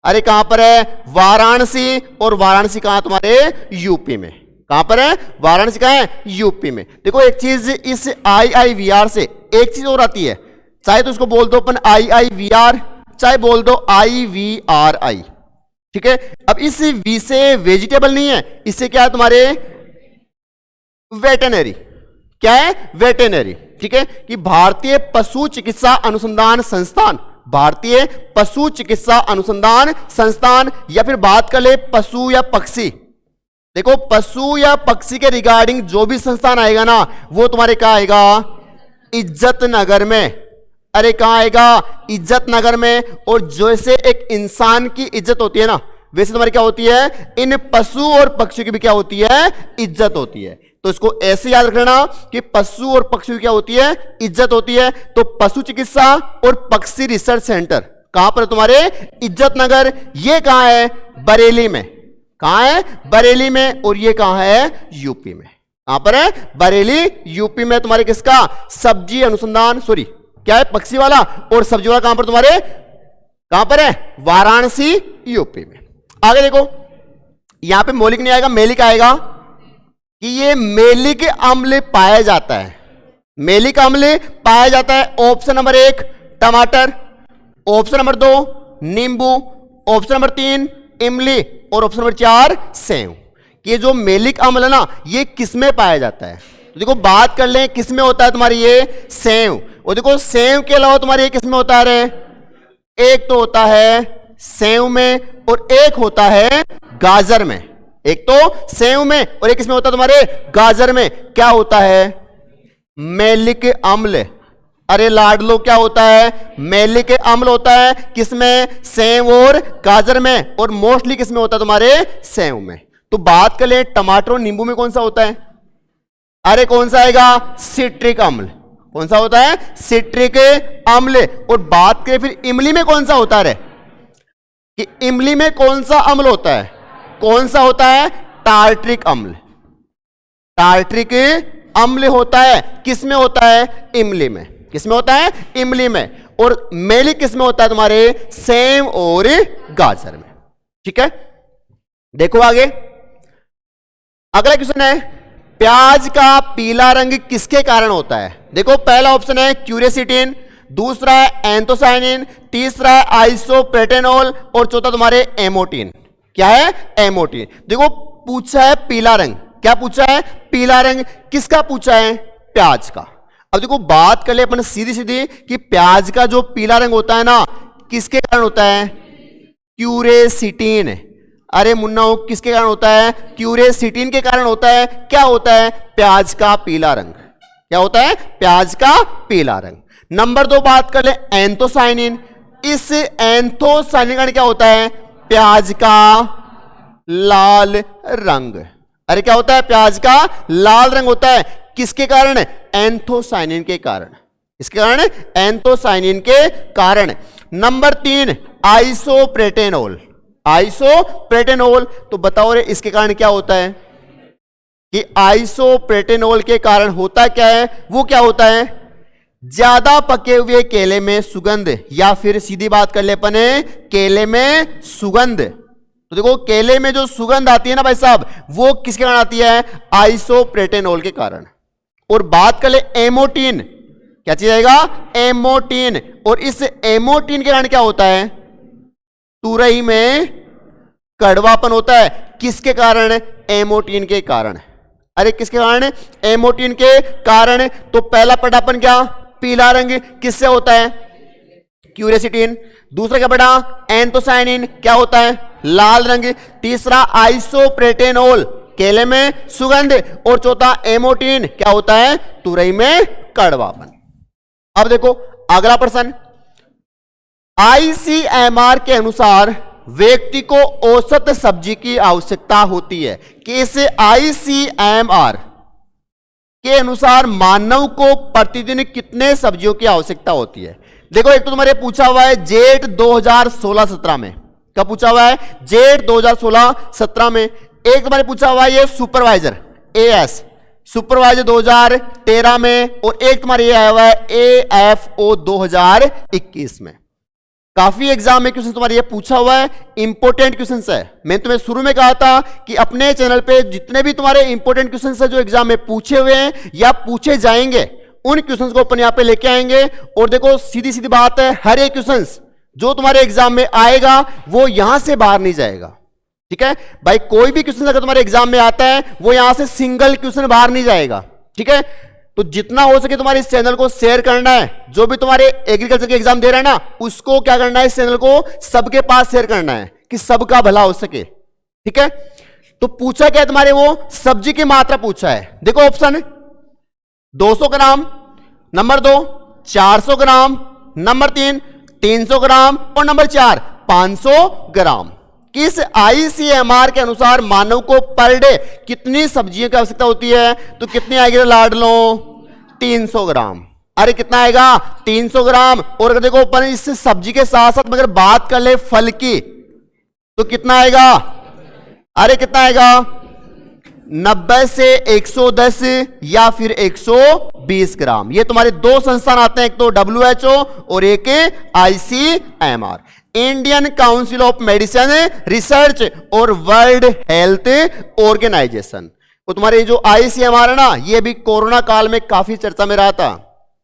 अरे कहां पर है? वाराणसी। और वाराणसी कहां? तुम्हारे यूपी में। कहां पर है? वाराणसी कहां है? यूपी में। देखो एक चीज इस IIVR से एक चीज और आती है, चाहे तो उसको बोल दो अपन IIVR, चाहे बोल दो IVRI। ठीक है, अब इस V से वेजिटेबल नहीं है, इससे क्या है तुम्हारे? वेटेनरी। क्या है? वेटेनरी। ठीक है, कि भारतीय पशु चिकित्सा अनुसंधान संस्थान, भारतीय पशु चिकित्सा अनुसंधान संस्थान, या फिर बात कर ले पशु या पक्षी। देखो पशु या पक्षी के रिगार्डिंग जो भी संस्थान आएगा ना, वो तुम्हारे कहां आएगा? इज्जत नगर में। अरे कहां आएगा? इज्जत नगर में। और जैसे एक इंसान की इज्जत होती है ना, वैसे तुम्हारी क्या होती है? इन पशु और पक्षियों की भी क्या होती है? इज्जत होती है। तो इसको ऐसे याद रखना कि पशु और पक्षियों की क्या होती है? इज्जत होती है। तो पशु चिकित्सा और पक्षी रिसर्च सेंटर कहां पर तुम्हारे? इज्जत नगर। ये कहां है? बरेली में। कहां है? बरेली में। और ये कहां है? यूपी में। कहां पर है? बरेली, यूपी में। तुम्हारे किसका? सब्जी अनुसंधान, सॉरी क्या है? पक्षी वाला। और सब्जी वाला कहां पर तुम्हारे? कहां पर है? वाराणसी, यूपी में। आगे देखो, यहां पे मौलिक नहीं आएगा, मेलिक आएगा, कि ये मेलिक अम्ल पाया जाता है। मेलिक अम्ल पाया जाता है। ऑप्शन नंबर 1 टमाटर, ऑप्शन नंबर 2 नींबू, ऑप्शन नंबर 3 इमली और ऑप्शन नंबर 4 सेव। ये जो मेलिक अम्ल है ना, ये किसमें पाया जाता है? तो देखो बात कर लें किसमें होता है तुम्हारी? ये सेव। और देखो सेव के अलावा तुम्हारे ये किसमें होता है? एक तो होता है सेव में और एक होता है गाजर में। एक तो सेव में और एक किसमें होता है तुम्हारे? गाजर में। क्या होता है? मेलिक अम्ल। अरे लाडलो क्या होता है? मेलिक अम्ल होता है। किसमें? सेव और गाजर में। और मोस्टली किसमें होता है तुम्हारे? सेव में। तो बात कर ले टमाटर और नींबू में कौन सा होता है? अरे कौन सा आएगा? सिट्रिक अम्ल। कौन सा होता है? सिट्रिक अम्ल। और बात करें फिर इमली में कौन सा होता है? कि इमली में कौन सा अम्ल होता है? कौन सा होता है? टार्ट्रिक अम्ल। टार्ट्रिक अम्ल होता है। किसमें होता है? इमली में। किसमें होता है? इमली में। और मेली किसमें होता है? तुम्हारे सेम और गाजर में। ठीक है, देखो आगे अगला क्वेश्चन है, प्याज का पीला रंग किसके कारण होता है? देखो पहला ऑप्शन है क्यूरेसिटिन, दूसरा है एंथोसायनिन, तीसरा है आइसोप्रोटेनॉल और चौथा तुम्हारे एमोटिन। क्या है? एमोटिन। देखो पूछा है पीला रंग, क्या पूछा है? पीला रंग। किसका पूछा है? प्याज का। अब देखो बात कर ले अपन सीधी सीधी कि प्याज का जो पीला रंग होता है ना, किसके कारण होता है? क्यूरेसिटिन। अरे मुन्ना किसके कारण होता है? क्यूरेसिटिन के कारण होता है। क्या होता है? प्याज का पीला रंग। क्या होता है? प्याज का पीला रंग। नंबर 2 बात कर ले एंथोसायनिन। इस एंथोसायनिन का क्या होता है? प्याज का लाल रंग। अरे क्या होता है? प्याज का लाल रंग होता है। किसके कारण? एंथोसायनिन के कारण। इसके कारण? एंथोसायनिन के कारण। नंबर 3 आइसोप्रोटेनॉल। आइसोप्रोटेनॉल तो बताओ रे इसके कारण क्या होता है? कि आइसोप्रोटेनॉल के कारण होता क्या है? वो क्या होता है? ज्यादा पके हुए केले में सुगंध, या फिर सीधी बात कर ले अपने केले में सुगंध। तो देखो केले में जो सुगंध आती है ना भाई साहब, वो किसके कारण आती है? आइसोप्रोटेनॉल के कारण। और बात कर ले एमोटिन, क्या चीज आएगा? एमोटिन। और इस एमोटिन के कारण क्या होता है? तुरई में कड़वापन होता है। किसके कारण? एमोटिन के कारण। अरे किसके कारण? एमोटिन के कारण। तो पहला पटापन क्या? पीला रंग। किससे होता है? क्यूरेसिटिन। दूसरा क्या पड़ा? एंथोसायनिन। क्या होता है? लाल रंग। तीसरा आइसोप्रोटेनॉल, केले में सुगंध। और चौथा एमोटिन, क्या होता है? तुरई में कड़वापन। अब देखो अगला प्रश्न, आईसीएमआर के अनुसार व्यक्ति को औसत सब्जी की आवश्यकता होती है। कि इस आईसीएमआर के अनुसार मानव को प्रतिदिन कितने सब्जियों की आवश्यकता होती है? देखो एक तो तुम्हारे पूछा हुआ है जेठ 2016-17 में। कब पूछा हुआ है? जेठ 2016-17 में। एक तुम्हारे पूछा हुआ है ये सुपरवाइजर एएस सुपरवाइजर 2013 में। और एक तुम्हारे ये आया हुआ है एएफओ 2021 में। काफी एग्जाम में क्वेश्चन तुम्हारे ये पूछा हुआ है, इंपॉर्टेंट क्वेश्चंस है। मैंने तुम्हें शुरू में कहा था कि अपने चैनल पे जितने भी तुम्हारे इंपॉर्टेंट क्वेश्चंस है जो एग्जाम में पूछे हुए हैं या पूछे जाएंगे, उन क्वेश्चंस को अपन यहाँ पे लेके आएंगे। और देखो सीधी सीधी बात है, हर एक क्वेश्चंस जो तुम्हारे एग्जाम में आएगा वो यहां से बाहर नहीं जाएगा। ठीक है भाई, कोई भी क्वेश्चन अगर तुम्हारे एग्जाम में आता है वो यहां से सिंगल क्वेश्चन बाहर नहीं जाएगा। ठीक है, तो जितना हो सके तुम्हारे इस चैनल को शेयर करना है। जो भी तुम्हारे एग्रीकल्चर के एग्जाम दे रहा है ना, उसको क्या करना है? इस चैनल को सबके पास शेयर करना है कि सबका भला हो सके। ठीक है, तो पूछा क्या है तुम्हारे? वो सब्जी की मात्रा पूछा है। देखो ऑप्शन 200 ग्राम, नंबर 2 400 ग्राम, नंबर 3 300 ग्राम और नंबर 4 500 ग्राम। किस आईसीएमआर के अनुसार मानव को पर डे कितनी सब्जियों की आवश्यकता होती है? तो कितनी आएगी लाड लो? 300 ग्राम। अरे कितना आएगा? 300 ग्राम। और अगर देखो अपन इस सब्जी के साथ साथ अगर बात कर ले फल की, तो कितना आएगा? अरे कितना आएगा? 90 से 110 या फिर 120 ग्राम। ये तुम्हारे दो संस्थान आते हैं, एक तो WHO और एक ICMR, Indian council of medicine research और वर्ल्ड हेल्थ ऑर्गेनाइजेशन। तो तुम्हारे जो आईसीएमआर है ना, ये भी कोरोना काल में काफी चर्चा में रहा था।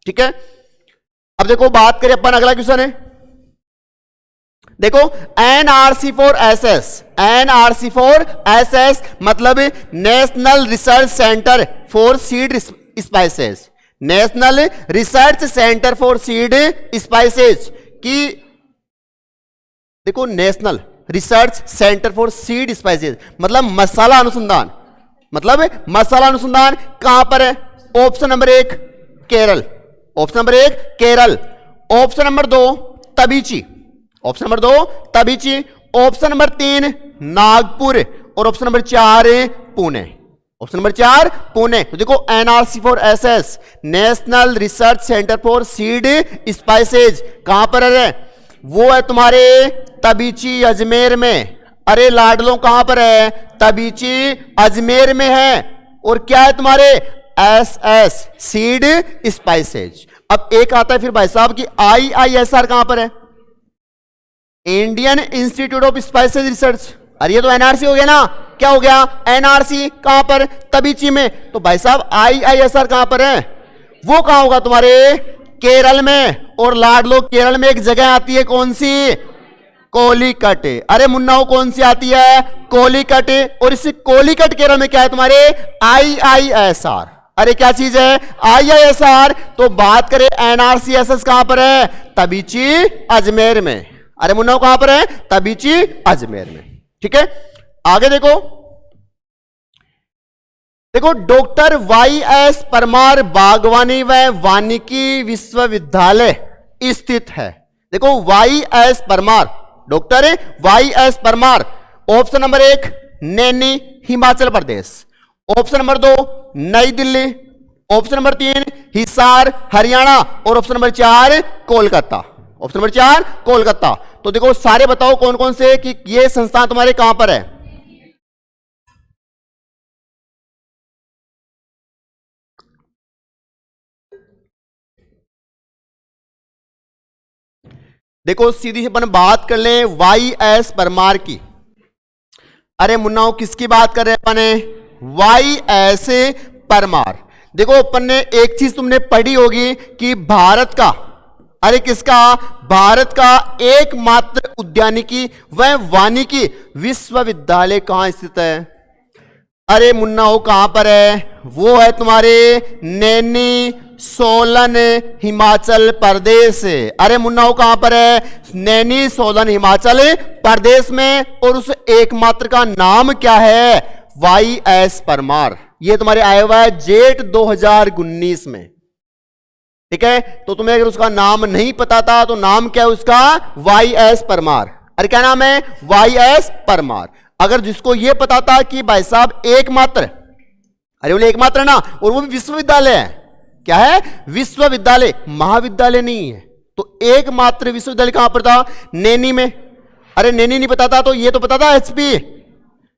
ठीक है, अब देखो बात करें अपन, अगला क्वेश्चन है देखो NRC4SS। NRC4SS मतलब National Research Centre for Seed Spices. National Research Centre for Seed Spices की देखो, National Research Centre for Seed Spices मतलब मसाला अनुसंधान। मतलब मसाला अनुसंधान कहां पर है? Option number 1 Kerala, option number 1 Kerala, option number 2 Tabiji, option number 2 Tabiji, option number 3 Nagpur और option number 4 Pune, option number 4 Pune. तो देखो NRC4SS National Research Centre for seed spices कहां पर है? वो है तुम्हारे तबीची अजमेर में। अरे लाडलों कहां पर है? तबीची अजमेर में है। और क्या है तुम्हारे? SS seed spices. अब एक आता है फिर भाई साहब की IISR कहां पर है? Indian institute of spices research. अरे ये तो एनआरसी हो गया ना, क्या हो गया? एनआरसी कहां पर? तबीची में। तो भाई साहब IISR कहां पर है? वो कहां होगा? तुम्हारे केरल में। और लाडलो केरल में एक जगह आती है, कौन सी? कोलिकट। अरे मुन्नाओ कौन सी आती है? कोलिकट। और इस कोलिकट केरल में क्या है तुम्हारे? IISR। अरे क्या चीज है? IISR। तो बात करें NRCSS कहां पर है? तबीची अजमेर में। अरे मुन्नाओ कहां पर है? तबीची अजमेर में। ठीक है, आगे देखो। देखो डॉक्टर YS परमार बागवानी व वानिकी विश्वविद्यालय स्थित है। देखो YS Parmar, doctor YS Parmar. Option number 1 Nauni Himachal Pradesh, option number 2 New Delhi, option number 3 Hisar Haryana, और option number 4 Kolkata. Option number 4 Kolkata. तो देखो सारे बताओ कौन कौन से कि ये संस्थान तुम्हारे कहां पर है? देखो सीधी से अपन बात कर ले YS परमार की। अरे मुन्नाओ किसकी बात कर रहे हैं अपन? YS परमार। देखो अपन ने एक चीज तुमने पढ़ी होगी कि भारत का, अरे किसका? भारत का एकमात्र उद्यानिकी व वानिकी विश्वविद्यालय कहां स्थित है? अरे मुन्नाओ कहां पर है? वो है तुम्हारे नैनी सोलन हिमाचल प्रदेश। अरे मुन्नाओ कहां पर है? नैनी सोलन हिमाचल प्रदेश में। और उस एकमात्र का नाम क्या है? YS परमार। ये तुम्हारे आया हुआ है जेठ 2019 में। ठीक है, तो तुम्हें अगर उसका नाम नहीं पता था तो नाम क्या है उसका? YS परमार। अरे क्या नाम है? YS परमार। अगर जिसको यह पता था कि भाई साहब एकमात्र, अरे बोले एकमात्र ना, और वो भी विश्वविद्यालय है। क्या है? विश्वविद्यालय, महाविद्यालय नहीं है। तो एकमात्र विश्वविद्यालय कहां पर था? नैनी में। अरे नैनी नहीं पता था तो ये तो पता था HP।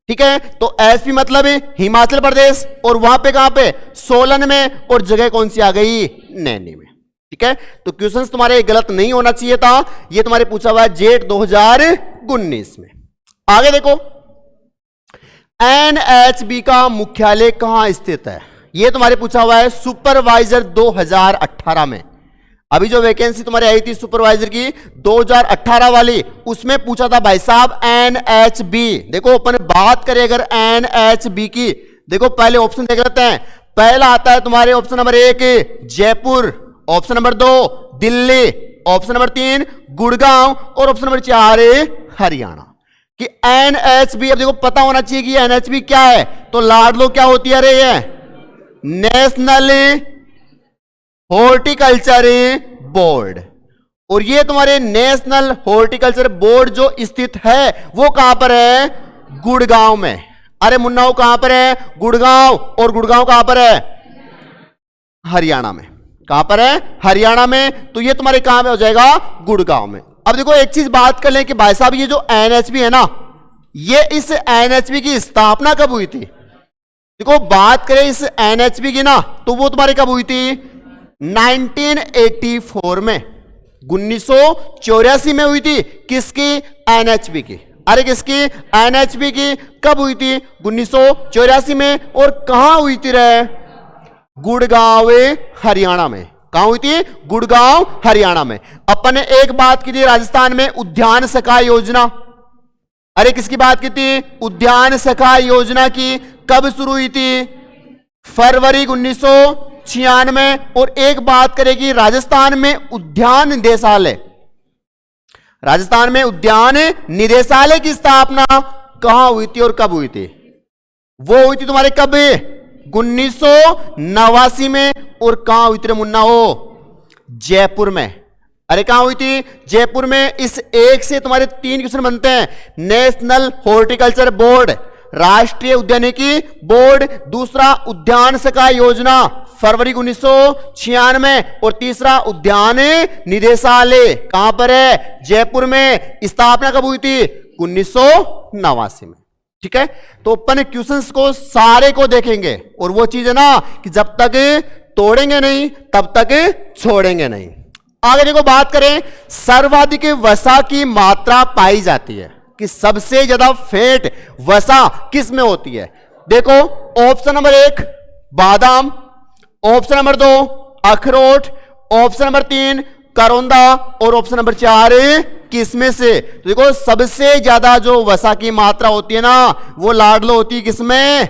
ठीक है, तो SP मतलब हिमाचल प्रदेश, और वहां पे कहां पे? सोलन में। और जगह कौन सी आ गई? नैनी में। ठीक है, तो क्वेश्चंस तुम्हारे गलत नहीं होना चाहिए था। ये तुम्हारे पूछा हुआ है जेठ 2019 में। आगे देखो NHB का मुख्यालय कहां स्थित है? ये तुम्हारे पूछा हुआ है सुपरवाइजर 2018 में। अभी जो वैकेंसी तुम्हारी आई थी सुपरवाइजर की 2018 वाली, उसमें पूछा था भाई साहब NHB। देखो अपन बात करें अगर NHB की, देखो पहले ऑप्शन देख लेते हैं। पहला आता है तुम्हारे option number 1 Jaipur, option number 2 Delhi, option number 3 Gurgaon, और ऑप्शन नंबर 4 हरियाणा। कि NHB, अब देखो पता होना चाहिए कि NHB क्या है। तो लाडलो क्या होती है? अरे ये नेशनल हॉर्टिकल्चर बोर्ड। और ये तुम्हारे नेशनल हॉर्टिकल्चर बोर्ड जो स्थित है वो कहां पर है? गुड़गांव में। अरे मुन्नाओ कहां पर है? गुड़गांव। और गुड़गांव कहां पर है? हरियाणा में। कहां पर है? हरियाणा में। तो ये तुम्हारे कहां में हो जाएगा? गुड़गांव में। अब देखो एक चीज बात कर लें कि भाई साहब ये जो NHB है ना, ये इस NHB की स्थापना कब हुई थी? देखो बात करें इस NHB की ना, तो वो तुम्हारी कब हुई थी? 1984 में, 1984 में हुई थी। किसकी? NHB की। अरे किसकी? NHB की। कब हुई थी? 1984 में। और कहां हुई थी रे? गुड़गांव हरियाणा में। कहां हुई थी? गुड़गांव हरियाणा में। अपन ने एक बात की थी राजस्थान में उद्यान सखा योजना। अरे किसकी बात की थी? उद्यान सखा योजना की। कब शुरू हुई थी? फरवरी 1996। और एक बात करेगी राजस्थान में उद्यान निदेशालय, राजस्थान में उद्यान निदेशालय की स्थापना कहां हुई थी और कब हुई थी? वो हुई थी तुम्हारे कब? 1989 में। और कहां हुई थी मुन्ना? हो जयपुर में। अरे कहां हुई थी? जयपुर में। इस एक से तुम्हारे 3 क्वेश्चन बनते हैं। नेशनल हॉर्टिकल्चर बोर्ड, राष्ट्रीय उद्यानिकी बोर्ड, दूसरा उद्यान सखा योजना फरवरी 1996, और तीसरा उद्यान निदेशालय कहां पर है? जयपुर में। स्थापना कब हुई थी? 1989 में। ठीक है, तो अपन क्वेश्चंस को सारे को देखेंगे। और वो चीज है ना कि जब तक तोड़ेंगे नहीं तब तक छोड़ेंगे नहीं। आगे देखो बात करें सर्वाधिक वसा की मात्रा पाई जाती है कि सबसे ज्यादा फैट वसा किस में होती है। देखो ऑप्शन नंबर 1 बादाम, ऑप्शन नंबर 2 अखरोट, ऑप्शन नंबर 3 करौंदा और ऑप्शन नंबर 4 किसमिस से। तो देखो सबसे ज्यादा जो वसा की मात्रा होती है ना वो लाडलो होती है किसमें,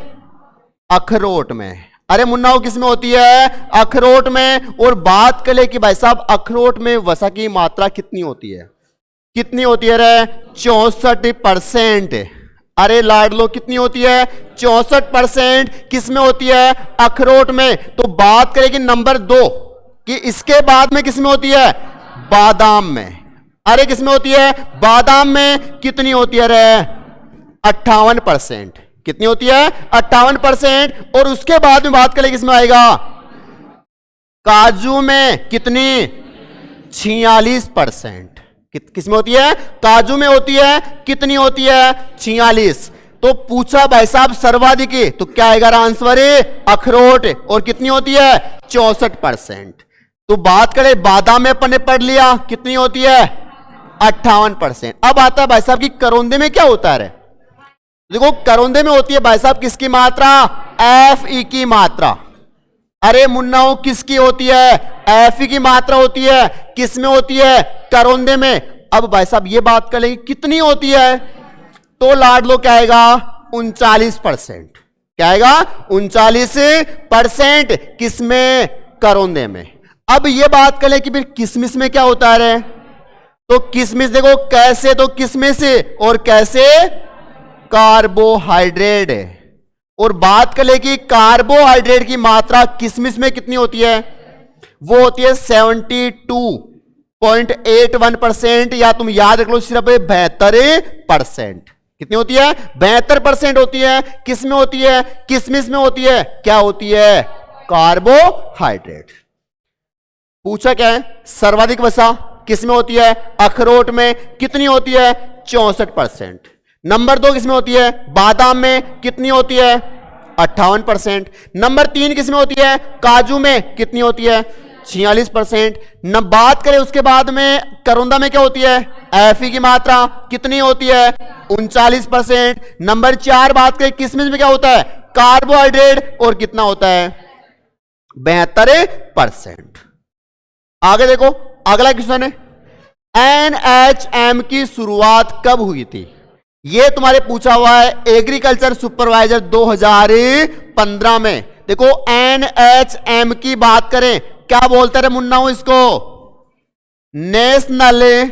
अखरोट में। अरे मुन्नाओ किसमें होती है, अखरोट में। और बात करें कि भाई साहब अखरोट में वसा की मात्रा कितनी होती है, कितनी होती है रे, 64%। अरे लाडलो कितनी होती है, 64% किसमें होती है, अखरोट में। तो बात करें कि नंबर 2 कि इसके बाद में किसमें होती है, बादाम में। अरे किसमें होती है, बादाम में। कितनी होती है रे, 58%। कितनी होती है, 58%। और उसके बाद में बात करें किसमें आएगा, काजू में। कितनी, 46%। किसमें होती है, काजू में होती है। कितनी होती है, 46। तो पूछा भाई साहब सर्वाधिक, तो क्या आएगा आंसर, अखरोट। और कितनी होती है, 64%। तो बात करें बादाम में अपन ने पढ़ लिया कितनी होती है, 58%। अब आता है भाई साहब की करौंदे में क्या होता है। देखो करौंदे में होती है भाई साहब किसकी मात्रा, Fe की मात्रा। अरे मुन्नाओ किसकी होती है, Fe की मात्रा होती है। किसमें होती है, करौंदे में। अब भाई साहब ये बात कर लेंगे कितनी होती है, तो लाडलो क्या आएगा, 39%। क्या आएगा, 39% किसमें, करौंदे में। अब ये बात कर ले कि फिर किसमिस में क्या होता है, तो किसमिस देखो कैसे, तो किसमिस और कैसे, कार्बोहाइड्रेट है। और बात कर ले कि कार्बोहाइड्रेट की मात्रा किसमिस में कितनी होती है, वो होती है 72.81%, या तुम याद रख लो सिर्फ 72%। कितनी होती है, 72% होती है। किसमें होती है, किसमिस में होती है। क्या होती है, कार्बोहाइड्रेट। पूछा क्या है, सर्वाधिक वसा किसमें होती है, अखरोट में। कितनी होती है, 64%। नंबर 2 किसमें होती है, बादाम में। कितनी होती है, 58%। नंबर 3 किसमें होती है, काजू में। कितनी होती है, 46%। न बात करें उसके बाद में करौंदा में क्या होती है, Fe की मात्रा कितनी होती है, 39%। नंबर 4 बात करें किसमिस में क्या होता है, कार्बोहाइड्रेट, और कितना होता है, 72%। आगे देखो अगला क्वेश्चन है, NHM की शुरुआत कब हुई थी। यह तुम्हारे पूछा हुआ है एग्रीकल्चर सुपरवाइजर 2015 में। देखो NHM की बात करें, क्या बोलते रहे मुन्ना हूं इसको, नेशनल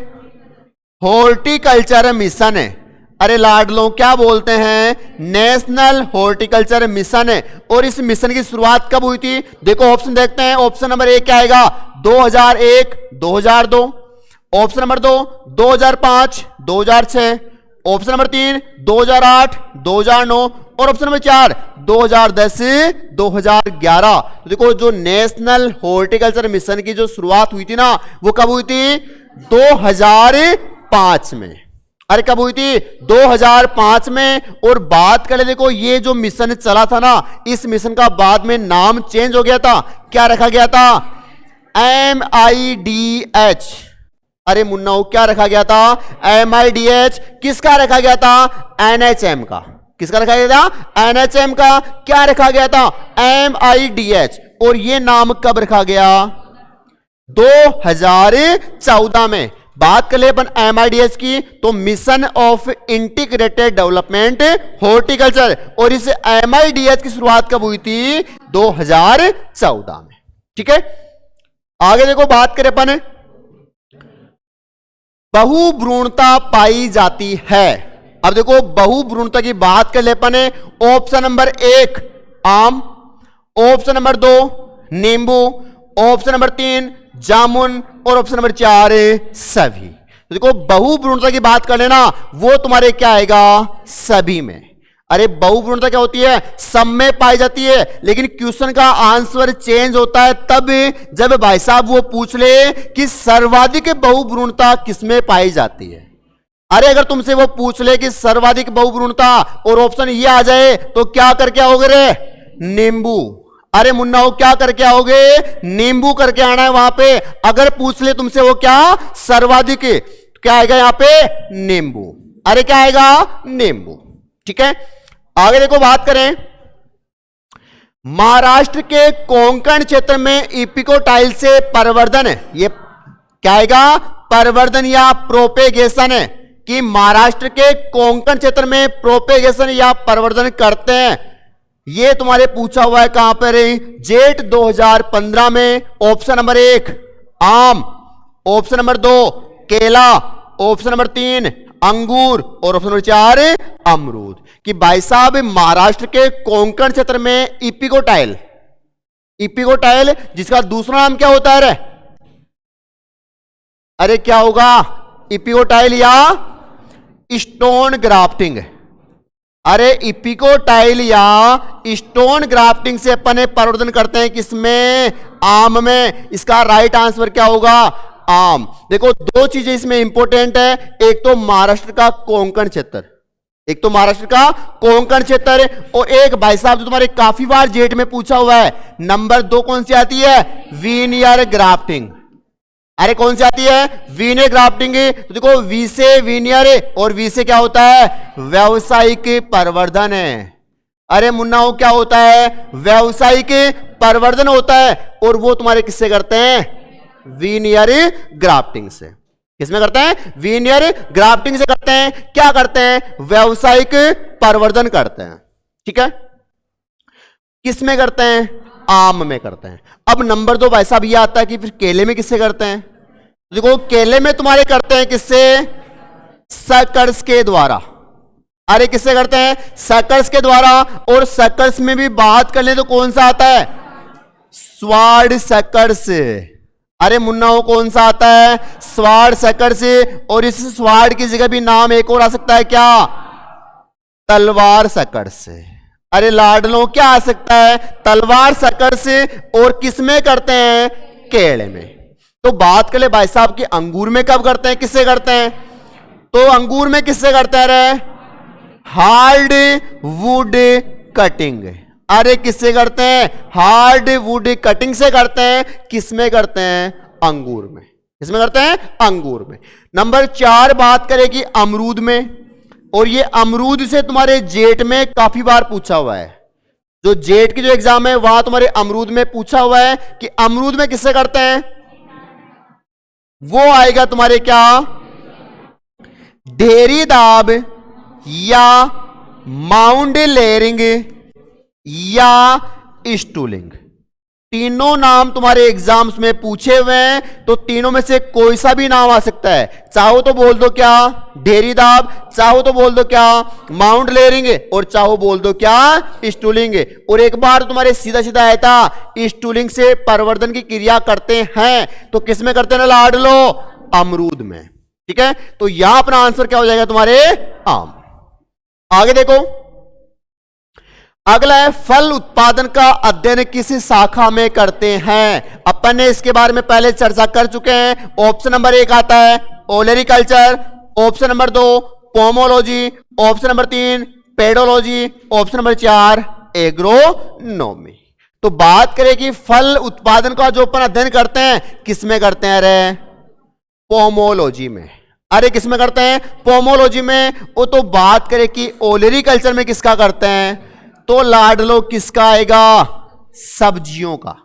हॉर्टिकल्चर मिशन है। अरे लाडलो क्या बोलते हैं, नेशनल हॉर्टिकल्चर मिशन है। और इस मिशन की शुरुआत कब हुई थी, देखो ऑप्शन देखते हैं। ऑप्शन नंबर 1 क्या आएगा, 2001 2002। Option number 2 2005 2006। Option number 3 2008 2009। और ऑप्शन नंबर 4 2010 2011। तो देखो जो नेशनल हॉर्टिकल्चर मिशन की जो शुरुआत हुई थी ना वो कब हुई थी, 2005 में। अरे कब हुई थी, 2005 में। और बात करें देखो ये जो मिशन चला था ना, इस मिशन का बाद में नाम चेंज हो गया था। क्या रखा गया था, MIDH। अरे मुन्नाओ क्या रखा गया था, MIDH। किसका रखा गया था, NHM का। किसका रखा गया था, NHM का। क्या रखा गया था, MIDH। और ये नाम कब रखा गया, 2014 में। बात कर ले अपन MIDH की, तो mission of integrated development horticulture. और इस MIDH की शुरुआत कब हुई थी, 2014 में। ठीक है, आगे देखो बात करें अपन, बहुभ्रूणता पाई जाती है। अब देखो बहुभ्रूणता की बात कर ले अपन, ऑप्शन नंबर 1 आम, ऑप्शन नंबर 2 नींबू, ऑप्शन नंबर 3 जामुन, और ऑप्शन नंबर 4 सभी। तो देखो बहुभ्रूणता की बात कर लेना, वो तुम्हारे क्या आएगा, सभी में। अरे बहुभ्रूणता क्या होती है, सब में पाई जाती है। लेकिन क्वेश्चन का आंसर चेंज होता है तब जब भाई साहब वो पूछ ले कि सर्वाधिक बहुभ्रूणता किसमें पाई जाती है। अरे अगर तुमसे वो पूछ ले कि सर्वाधिक बहुभ्रूणता और ऑप्शन ये आ जाए तो क्या करके आओगे रे, नींबू। अरे मुन्ना क्या करके आओगे? नींबू करके आना है वहां पे। अगर पूछ ले तुमसे वो क्या सर्वाधिक, क्या आएगा यहां पे? नींबू। अरे क्या आएगा? नींबू। ठीक है, आगे देखो, बात करें महाराष्ट्र के कोंकण क्षेत्र में इपिकोटाइल से परवर्धन है, ये क्या आएगा? परवर्धन या प्रोपेगेशन है, कि महाराष्ट्र के कोंकण क्षेत्र में प्रोपेगेशन या परवर्धन करते हैं। ये तुम्हारे पूछा हुआ है कहां पर? जेट 2015 में। ऑप्शन नंबर 1 आम, ऑप्शन नंबर 2 केला, ऑप्शन नंबर 3 अंगूर और ऑप्शन नंबर 4 अमरूद। कि भाई साहब महाराष्ट्र के कोंकण क्षेत्र में इपिकोटाइल, इपिकोटाइल जिसका दूसरा नाम क्या होता है रे? अरे क्या होगा? इपिकोटाइल या स्टोन ग्राफ्टिंग। अरे इपिकोटाइल या स्टोन ग्राफ्टिंग से अपन परिवर्तन करते हैं, किसमें? आम में। इसका राइट आंसर क्या होगा? आम। देखो दो चीजें इसमें इंपॉर्टेंट है, एक तो महाराष्ट्र का कोंकण क्षेत्र, एक तो महाराष्ट्र का कोंकण क्षेत्र, और एक भाई साहब जो तुम्हारे काफी बार जेट में पूछा हुआ है, नंबर 2 कौन सी आती है? Veneer grafting. अरे कौन सी आती है? Veneer grafting. तो देखो वी से वीनियर और वी से क्या होता है? व्यावसायिक परिवर्धन है। अरे मुन्ना क्या होता है? व्यावसायिक परिवर्धन होता है, और वो तुम्हारे किससे करते हैं? वीनियर ग्राफ्टिंग से। किसमें करते हैं? वीनियर ग्राफ्टिंग से करते हैं। क्या करते हैं? व्यावसायिक परिवर्धन करते हैं। ठीक है, किसमें करते हैं? आम में करते हैं। अब नंबर 2 भाई साहब ये आता है कि फिर केले में किससे करते हैं? देखो केले में तुम्हारे करते हैं किससे? सकर्स के द्वारा। अरे किससे करते हैं? सकर्स के द्वारा। और सकर्स में भी बात कर ले तो कौन सा आता है? स्वाड सकर्स। अरे मुन्ना कौन सा आता है? स्वाड सकर्स। और इस स्वाड की जगह भी नाम एक और आ सकता है, क्या? तलवार सकर्स। अरे लाडलो क्या आ सकता है? तलवार सकर्स। और किसमें करते हैं? केले में। तो बात कर ले भाई साहब कि अंगूर में कब करते हैं, किससे करते हैं? तो अंगूर में किससे करते हैं रे? Hard would cutting. अरे किससे करते हैं? हार्ड वुड कटिंग से करते हैं। किसमें करते हैं? अंगूर में। किसमें करते हैं? अंगूर में। नंबर 4 बात करें कि अमरूद में, और ये अमरूद से तुम्हारे जेट में काफी बार पूछा हुआ है। जो जेट की जो एग्जाम है वहां तुम्हारे अमरूद में पूछा हुआ है कि अमरूद में किससे करते हैं? वो आएगा तुम्हारे क्या? ढेरी दाब या माउंट लेयरिंग या स्टूलिंग। तीनों नाम तुम्हारे एग्जाम्स में पूछे हुए हैं, तो तीनों में से कोई सा भी नाम आ सकता है। चाहो तो बोल दो क्या? ढेरी दाब, चाहो तो बोल दो क्या? माउंट लेयरिंग, और चाहो बोल दो क्या? स्टूलिंग। और एक बार तुम्हारे सीधा सीधा आया था, स्टूलिंग से परिवर्धन की क्रिया करते हैं, तो किस में करते हैं लाड लो? अमरूद में। ठीक है, तो यहां अपना आंसर क्या हो जाएगा तुम्हारे? आम। आगे देखो, अगला है फल उत्पादन का अध्ययन किस शाखा में करते हैं? अपन ने इसके बारे में पहले चर्चा कर चुके हैं। ऑप्शन नंबर 1 आता है olericulture, option number 2 pomology, option number 3 pedology, option number 4 agronomy. तो बात करें कि फल उत्पादन का जो अपन अध्ययन करते हैं किस में करते हैं रे? पोमोलॉजी में। अरे किस में करते हैं? पोमोलॉजी में। वो तो बात करें कि ओलेरिकल्चर में किसका करते हैं, तो लाडलो किसका आएगा? सब्जियों का।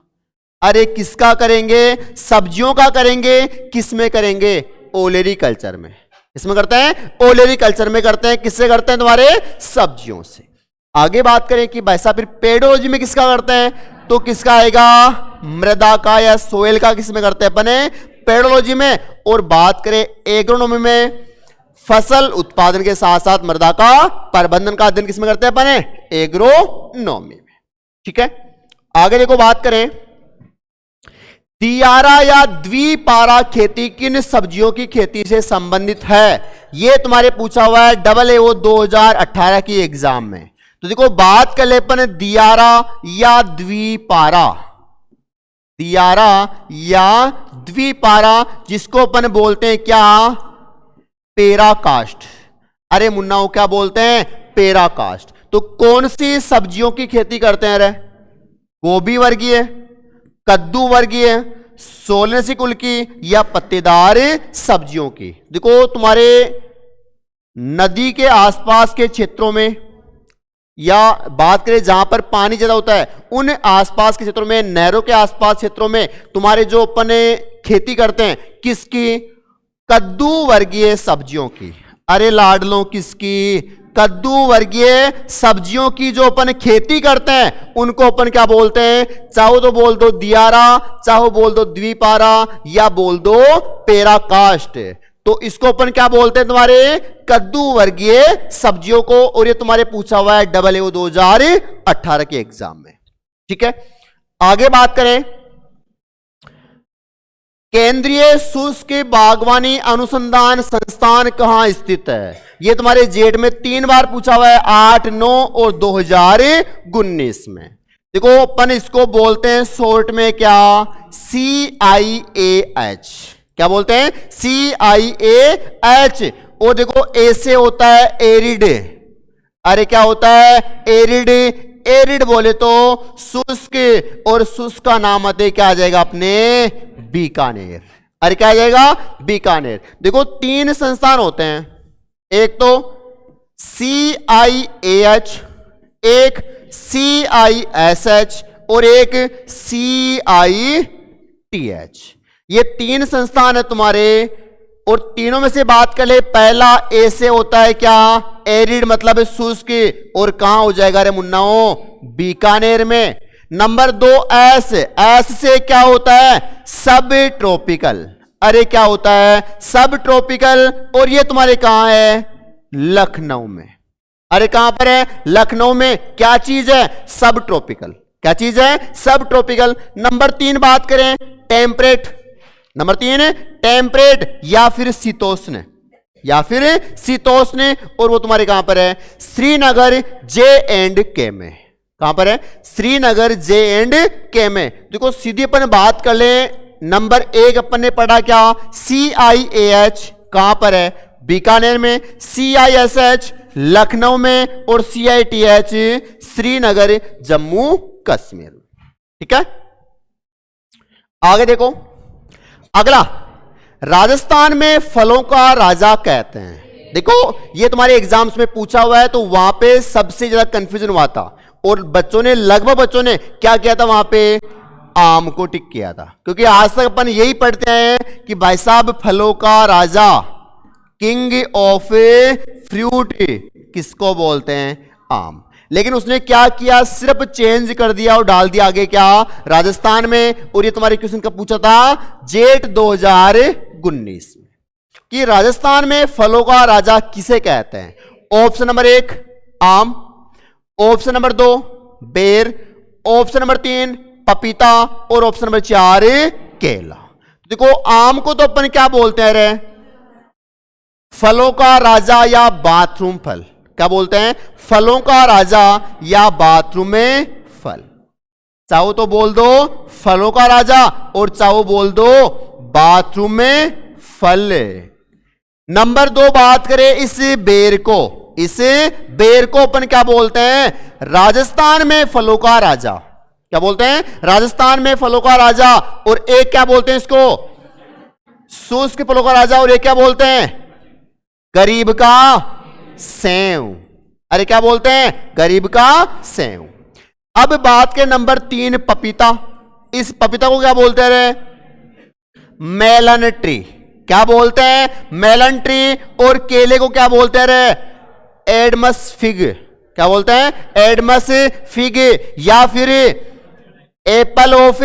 अरे किसका करेंगे? सब्जियों का करेंगे। किस में करेंगे? ओलेरिकल्चर में। किसमें करते हैं? ओलेरिकल्चर में करते हैं। किससे करते हैं? तुम्हारे सब्जियों से। आगे बात करें कि भाई साहब फिर पेडोलॉजी में किसका करते हैं, तो किसका आएगा? मृदा का या सोयल का। किसमें करते हैं अपने? पेडोलॉजी में। और बात करें एग्रोनॉमी में, फसल उत्पादन के साथ साथ मृदा का प्रबंधन का अध्ययन किसमें करते हैं अपने? एग्रोनॉमी में। ठीक है, आगे देखो, बात करें तियारा या द्विपारा खेती किन सब्जियों की खेती से संबंधित है? यह तुम्हारे पूछा हुआ है AAO 2018 की एग्जाम में। तो देखो बात कर ले अपन दियारा या द्विपारा, दियारा या द्विपारा, जिसको अपन बोलते हैं क्या? पेराकास्ट। अरे मुन्ना क्या बोलते हैं? पेराकास्ट। तो कौन सी सब्जियों की खेती करते हैं रे? गोभी वर्गीय, कद्दू वर्गीय, सोलनेसी कुल की या पत्तेदार सब्जियों की। देखो तुम्हारे नदी के आसपास के क्षेत्रों में या बात करें जहां पर पानी ज्यादा होता है उन आसपास के क्षेत्रों में, नहरों के आसपास क्षेत्रों में तुम्हारे जो अपन खेती करते हैं किसकी? कद्दू वर्गीय सब्जियों की। अरे लाडलों किसकी? कद्दू वर्गीय सब्जियों की जो अपन खेती करते हैं उनको अपन क्या बोलते हैं? चाहो तो बोल दो दियारा, चाहो बोल दो द्विपारा या बोल दो पेराकाष्ट। तो इसको अपन क्या बोलते हैं? तुम्हारे कद्दू वर्गीय सब्जियों को। और ये तुम्हारे पूछा हुआ है AAO 2018 के एग्जाम में। ठीक है, आगे बात करें, केंद्रीय शुष्क बागवानी अनुसंधान संस्थान कहां स्थित है? यह तुम्हारे जेट में 3 बार पूछा हुआ है, 8, 9 और 2019 में। देखो अपन इसको बोलते हैं शॉर्ट में क्या? CIAH। क्या बोलते हैं? CIAH। और देखो ए से होता है एरिड। अरे क्या होता है? एरिड। एरिड बोले तो शुष्क, और शुष्क का नाम आते क्या आ जाएगा अपने? बीकानेर। अरे क्या आ जाएगा? बीकानेर। देखो 3 संस्थान होते हैं, एक तो CIAH, एक CISH और एक CITH। ये 3 संस्थान है तुम्हारे, और तीनों में से बात कर ले, पहला ए से होता है क्या? एरिड मतलब शुष्क, और कहां हो जाएगा रे मुन्नाओ? बीकानेर में। Number 2 S. एस से क्या होता है? सब ट्रॉपिकल। अरे क्या होता है? सब ट्रॉपिकल। और ये तुम्हारे कहां है? लखनऊ में। अरे कहां पर है? लखनऊ में। क्या चीज है? सब ट्रॉपिकल। क्या चीज है? सब ट्रॉपिकल। नंबर 3 बात करें, टेम्परेट। नंबर 3 टेम्परेट या फिर शीतोष्ण, या फिर शीतोष्ण। और वो तुम्हारे कहां पर है? श्रीनगर J&K में। कहां पर है? श्रीनगर J&K में। देखो सीधी अपन बात कर ले, नंबर 1 अपन ने पढ़ा क्या? CIAH कहां पर है? बीकानेर में। CISH लखनऊ में। और CITH श्रीनगर जम्मू कश्मीर। ठीक है, आगे देखो अगला, राजस्थान में फलों का राजा कहते हैं। देखो ये तुम्हारे एग्जाम्स में पूछा हुआ है, तो वहां पे सबसे ज्यादा कंफ्यूजन हुआ था, और बच्चों ने लगभग बच्चों ने क्या किया था? वहां पे आम को टिक किया था। क्योंकि आज तक अपन यही पढ़ते हैं कि भाई साहब फलों का राजा, किंग ऑफ फ्रूट किसको बोलते हैं? आम। लेकिन उसने क्या किया? सिर्फ चेंज कर दिया और डाल दिया आगे क्या? राजस्थान में। और ये तुम्हारे क्वेश्चन का पूछा था जेट 2019 में कि राजस्थान में फलों का राजा किसे कहते हैं? ऑप्शन नंबर 1 आम, ऑप्शन नंबर 2 बेर, ऑप्शन नंबर 3 पपीता और ऑप्शन नंबर 4 केला। देखो आम को तो अपन क्या बोलते हैं रे? फलों का राजा या बाथरूम फल। क्या बोलते हैं? फलों का राजा या बाथरूम में फल। चाहो तो बोल दो फलों का राजा, और चाहो बोल दो बाथरूम में फल। नंबर 2 बात करें इस बेर को। इस बेर को अपन क्या बोलते हैं? राजस्थान में फलों का राजा। क्या बोलते हैं? राजस्थान में फलों का राजा। और एक क्या बोलते हैं इसको? शुष्क फलों का राजा। और एक क्या बोलते हैं? गरीब का सेव। अरे क्या बोलते हैं? गरीब का सेव। अब बात के नंबर 3 पपीता। इस पपीता को क्या बोलते हैं रे? Melon tree. क्या बोलते हैं? Melon tree. और केले को क्या बोलते हैं रे? Adam's fig. क्या बोलते हैं? एडमस फिग या फिर एप्पल ऑफ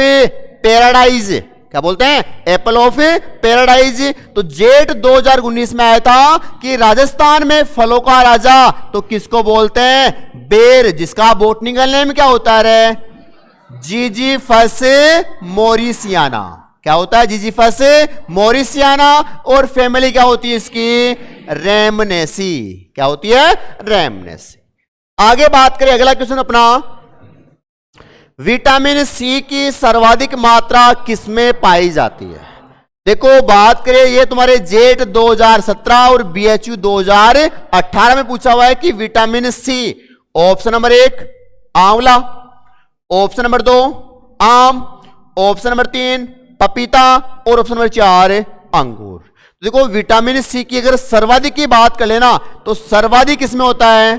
पैराडाइज। क्या बोलते हैं? Apple of paradise. तो जेट 2019 में आया था कि राजस्थान में फलों का राजा तो किसको बोलते हैं? बेर, जिसका बोटनिकल नेम क्या होता है? जिजीफस मोरिसियाना। क्या होता है? जिजीफस मोरिसियाना। और फैमिली क्या होती है इसकी? रैमनेसी। क्या होती है? रैमनेसी। आगे बात करें, अगला क्वेश्चन अपना, विटामिन सी की सर्वाधिक मात्रा किसमें पाई जाती है? देखो बात करें, ये तुम्हारे जेट 2017 और BHU 2018 में पूछा हुआ है कि विटामिन सी, ऑप्शन नंबर 1 आंवला, ऑप्शन नंबर 2 आम, ऑप्शन नंबर 3 पपीता और ऑप्शन नंबर 4 अंगूर। तो देखो विटामिन सी की अगर सर्वाधिक की बात कर लेना तो सर्वाधिक किसमें होता है?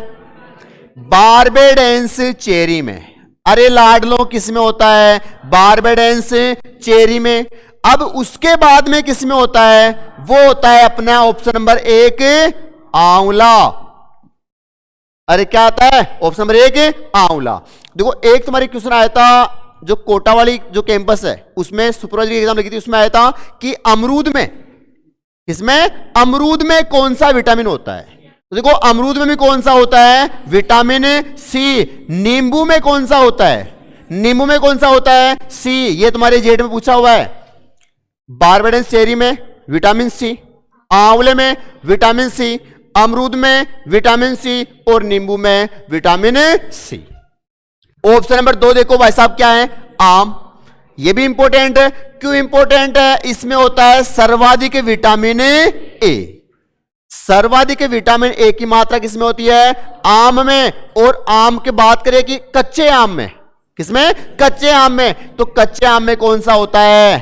बारबेडेंस चेरी में। अरे लाडलो किसमें होता है? बारबेडेंस चेरी में। अब उसके बाद में किसमें होता है? वो होता है अपना ऑप्शन नंबर 1 आंवला। अरे क्या आता है? ऑप्शन नंबर 1 आंवला। देखो एक तुम्हारी क्वेश्चन आया था जो कोटा वाली जो कैंपस है उसमें सुपरवाइजरी एग्जाम लगी थी, उसमें आया था कि अमरूद में, इसमें अमरूद में कौन सा विटामिन होता है? तो देखो अमरूद में भी कौन सा होता है? Vitamin C. नींबू में कौन सा होता है? नींबू में कौन सा होता है? सी। ये तुम्हारे जेड में पूछा हुआ है। बारबेडेंस चेरी में विटामिन सी, आंवले में विटामिन सी, अमरूद में विटामिन सी और नींबू में विटामिन सी। ऑप्शन नंबर 2 देखो भाई साहब क्या है? आम। ये भी इंपॉर्टेंट है। क्यों इंपॉर्टेंट है? इसमें होता है सर्वाधिक विटामिन ए। सर्वाधिक विटामिन ए की मात्रा किसमें होती है? आम में। और आम की बात करें कि कच्चे आम में, किसमें? कच्चे आम में। तो कच्चे आम में कौन सा होता है?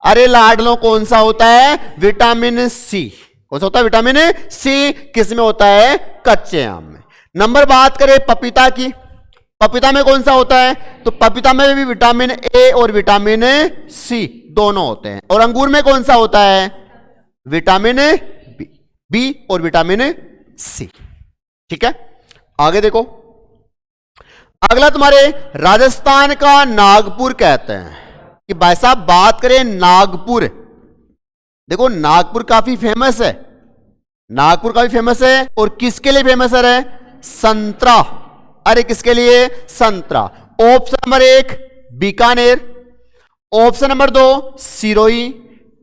अरे लाडलो कौन सा होता है? Vitamin C. कौन सा होता है? विटामिन सी किसमें होता है? कच्चे आम में। नंबर बात करें पपीता की, पपीता में कौन सा होता है? तो पपीता में भी विटामिन ए और विटामिन सी दोनों होते हैं। और अंगूर में कौन सा होता है? विटामिन बी और विटामिन सी। ठीक है, आगे देखो। अगला तुम्हारे राजस्थान का नागपुर कहते हैं कि भाई साहब बात करें नागपुर, देखो नागपुर काफी फेमस है। नागपुर काफी फेमस है और किसके लिए फेमस है? संतरा। अरे किसके लिए? संतरा। Option number 1 Bikaner, option number 2 Sirohi,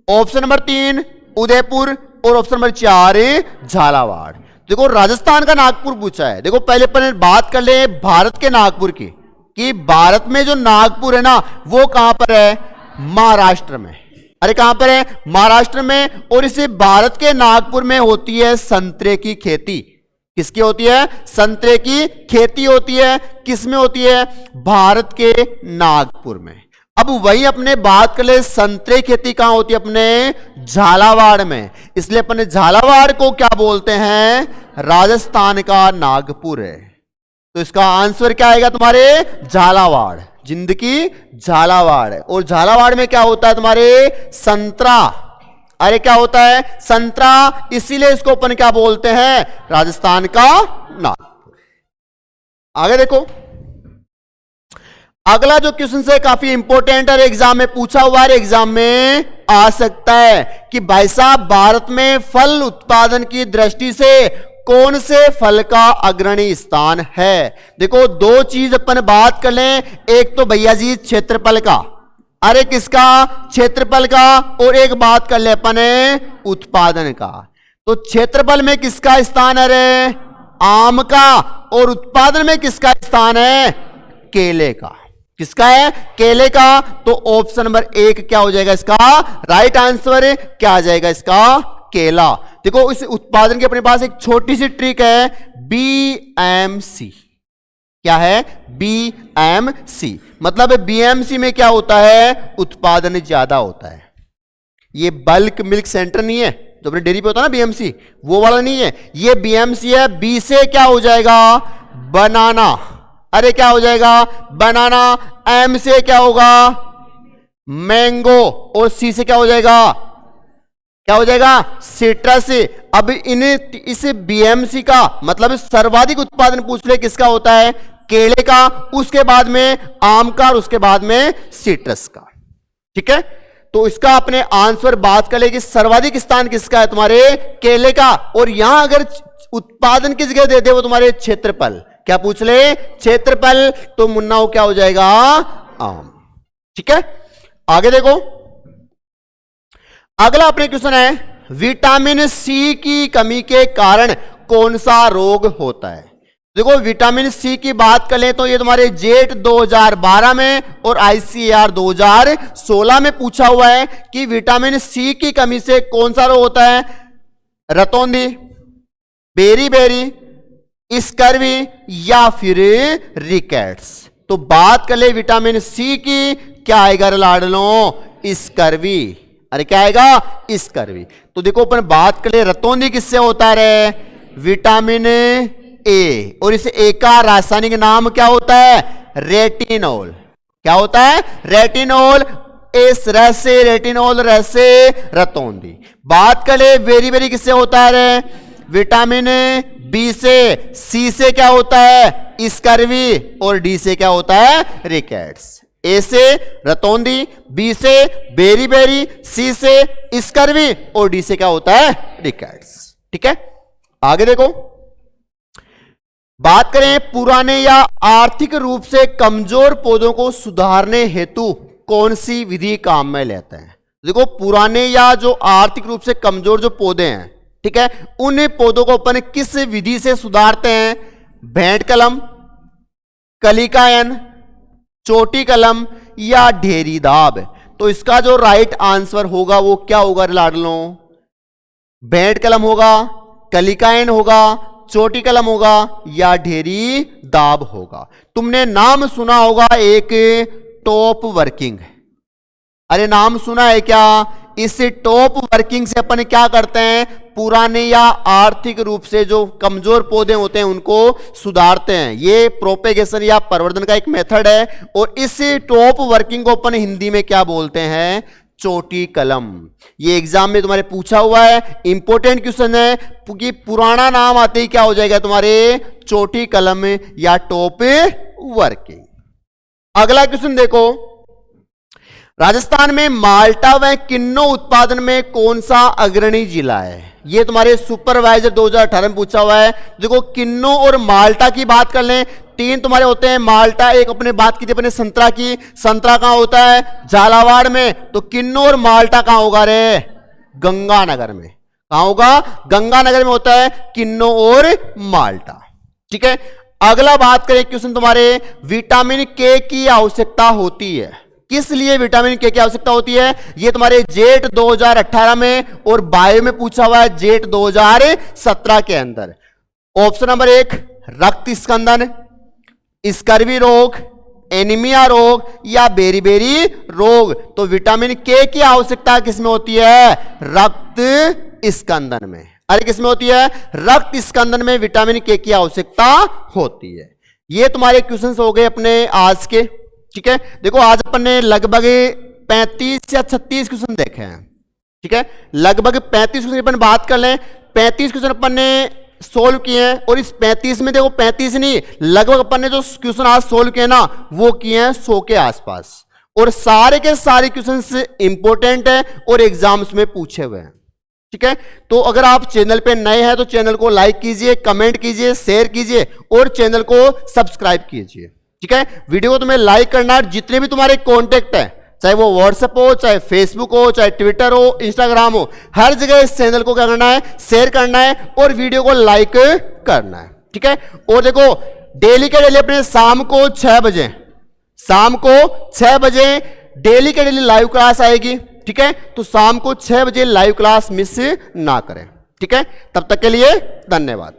option number 3 Udaipur और ऑप्शन नंबर 4 झालावाड़। देखो राजस्थान का नागपुर पूछा है। देखो पहले अपन बात कर ले भारत के नागपुर की, कि भारत में जो नागपुर है ना वो कहां पर है? महाराष्ट्र में। अरे कहां पर है? महाराष्ट्र में। और इसे भारत के नागपुर में होती है संतरे की खेती। किसकी होती है? संतरे की खेती होती है। किसमें होती है? भारत के नागपुर में। अब वही अपने बात कर ले संतरे खेती कहां होती है? अपने झालावाड़ में। इसलिए अपने झालावाड़ को क्या बोलते हैं? राजस्थान का नागपुर है। तो इसका आंसर क्या आएगा तुम्हारे? झालावाड़। जिंदगी झालावाड़ है। और झालावाड़ में क्या होता है तुम्हारे? संतरा। अरे क्या होता है? संतरा। इसीलिए इसको अपन क्या बोलते हैं? राजस्थान का नागपुर। आगे देखो, अगला जो क्वेश्चन है काफी इंपॉर्टेंट है, एग्जाम में पूछा हुआ है, एग्जाम में आ सकता है कि भाई साहब भारत में फल उत्पादन की दृष्टि से कौन से फल का अग्रणी स्थान है? देखो दो चीज अपन बात कर लें, एक तो भैया जी क्षेत्रफल का, अरे किसका? क्षेत्रफल का। और एक बात कर ले अपन उत्पादन का। तो क्षेत्रफल में किसका स्थान है? रे आम का। और उत्पादन में किसका स्थान है? केले का। किसका है? केले का। तो ऑप्शन नंबर 1 क्या हो जाएगा इसका? राइट आंसर क्या आ जाएगा इसका? केला। देखो इस उत्पादन के अपने पास एक छोटी सी ट्रिक है, BMC। क्या है? BMC। मतलब BMC में क्या होता है? उत्पादन ज्यादा होता है। ये बल्क मिल्क सेंटर नहीं है जो अपने डेयरी पे होता है ना BMC, वो वाला नहीं है। ये BMC है। B से क्या हो जाएगा? बनाना। अरे क्या हो जाएगा? बनाना। M से क्या होगा? मैंगो। और C से क्या हो जाएगा? क्या हो जाएगा? सिट्रस। अब इस BMC का मतलब सर्वाधिक उत्पादन पूछ ले किसका होता है? केले का, उसके बाद में आम का और उसके बाद में सिट्रस का। ठीक है, तो इसका अपने आंसर बात कर ले कि सर्वाधिक स्थान किसका है? तुम्हारे केले का। और यहां अगर उत्पादन की जगह दे दे वो तुम्हारे क्षेत्रफल, क्या पूछ ले? क्षेत्रफल। तो मुन्ना क्या हो जाएगा? आम। ठीक है, आगे देखो। अगला अपने क्वेश्चन है, विटामिन सी की कमी के कारण कौन सा रोग होता है? देखो विटामिन सी की बात कर लें तो ये तुम्हारे जेट 2012 में और ICAR 2016 में पूछा हुआ है कि विटामिन सी की कमी से कौन सा रोग होता है? रतौंधी, बेरी बेरी, स्कर्वी या फिर रिकेट्स। तो बात कर ले विटामिन सी की, क्या आएगा लाडलो? स्कर्वी। अरे क्या आएगा? स्कर्वी। तो देखो अपन बात कर ले रतौंधी किससे होता है? विटामिन ए, और इस ए का रासायनिक नाम क्या होता है? रेटिनॉल। क्या होता है? रेटिनॉल। इस रस से रेटिनॉल, रस से रतौंधी। बात कर ले वेरी वेरी किससे होता है? विटामिन बी से। सी से क्या होता है? स्कर्वी, और डी से क्या होता है? रिकेट्स। ए से रतौंधी, बी से बेरी बेरी, सी से स्कर्वी, और डी से क्या होता है? रिकेट्स। ठीक है, आगे देखो। बात करें पुराने या आर्थिक रूप से कमजोर पौधों को सुधारने हेतु कौन सी विधि काम में लेते हैं? देखो पुराने या जो आर्थिक रूप से कमजोर जो पौधे हैं, ठीक है, उन पौधों को अपन किस विधि से सुधारते हैं? भेंट कलम, कलिकायन, चोटी कलम या ढेरी दाब? तो इसका जो राइट आंसर होगा वो क्या होगा लाडलो? भेंट कलम होगा, कलिकायन होगा, चोटी कलम होगा या ढेरी दाब होगा। तुमने नाम सुना होगा एक टॉप वर्किंग। अरे नाम सुना है क्या? इस टॉप वर्किंग से अपन क्या करते हैं? पुराने या आर्थिक रूप से जो कमजोर पौधे होते हैं उनको सुधारते हैं। ये प्रोपेगेशन या प्रवर्धन का एक मेथड है, और इस टॉप वर्किंग को अपन हिंदी में क्या बोलते हैं? चोटी कलम। ये एग्जाम में तुम्हारे पूछा हुआ है, इंपॉर्टेंट क्वेश्चन है, क्योंकि पुराना नाम आते ही क्या हो जाएगा तुम्हारे? चोटी कलम या टॉप वर्किंग। अगला क्वेश्चन देखो, राजस्थान में माल्टा व किन्नो उत्पादन में कौन सा अग्रणी जिला है? ये तुम्हारे सुपरवाइजर 2018 में पूछा हुआ है। देखो किन्नो और माल्टा की बात कर लें, तीन तुम्हारे होते हैं माल्टा। एक अपने बात की थी अपने संतरा की, संतरा कहां होता है? झालावाड़ में। तो किन्नो और माल्टा कहां होगा रे? गंगानगर में। कहां होगा? गंगानगर में होता है किन्नो और माल्टा। ठीक है, अगला बात करें क्वेश्चन तुम्हारे, विटामिन के की आवश्यकता होती है। किस लिए विटामिन के की आवश्यकता होती है? ये तुम्हारे जेट 2018 में और बायो में पूछा हुआ है जेट 2017 के अंदर। ऑप्शन नंबर 1 रक्त स्कंदन, स्कर्वी रोग, एनीमिया रोग या बेरी रोग। तो विटामिन के की आवश्यकता किसमें होती है? रक्त स्कंदन में। अरे किसमें होती है? रक्त स्कंदन में विटामिन के की आवश्यकता होती है। ये तुम्हारे क्वेश्चंस हो गए अपने आज के। ठीक है, देखो आज अपन ने लगभग 35 या 36 क्वेश्चन देखे हैं। ठीक है, लगभग 35 क्वेश्चन अपन बात कर लें, 35 क्वेश्चन अपन ने सोल्व किए हैं, और इस 35 में देखो 35 नहीं, लगभग अपन ने जो क्वेश्चन आज सोल्व किए ना वो किए हैं 100 के आसपास, और सारे के सारे क्वेश्चन इंपॉर्टेंट है और एग्जाम्स में पूछे हुए हैं। ठीक है, तो अगर आप चैनल पे नए हैं तो चैनल को लाइक कीजिए, कमेंट कीजिए, शेयर कीजिए और चैनल को सब्सक्राइब कीजिए। ठीक है, वीडियो को तुम्हें लाइक करना है। जितने भी तुम्हारे कॉन्टेक्ट है, चाहे वो व्हाट्सएप हो, चाहे फेसबुक हो, चाहे ट्विटर हो, इंस्टाग्राम हो, हर जगह इस चैनल को क्या करना है? शेयर करना है और वीडियो को लाइक करना है। ठीक है, और देखो डेली के डेली अपने शाम को 6 बजे, शाम को 6 बजे डेली के डेली लाइव क्लास आएगी। ठीक है, तो शाम को 6 बजे लाइव क्लास मिस ना करें। ठीक है, तब तक के लिए धन्यवाद।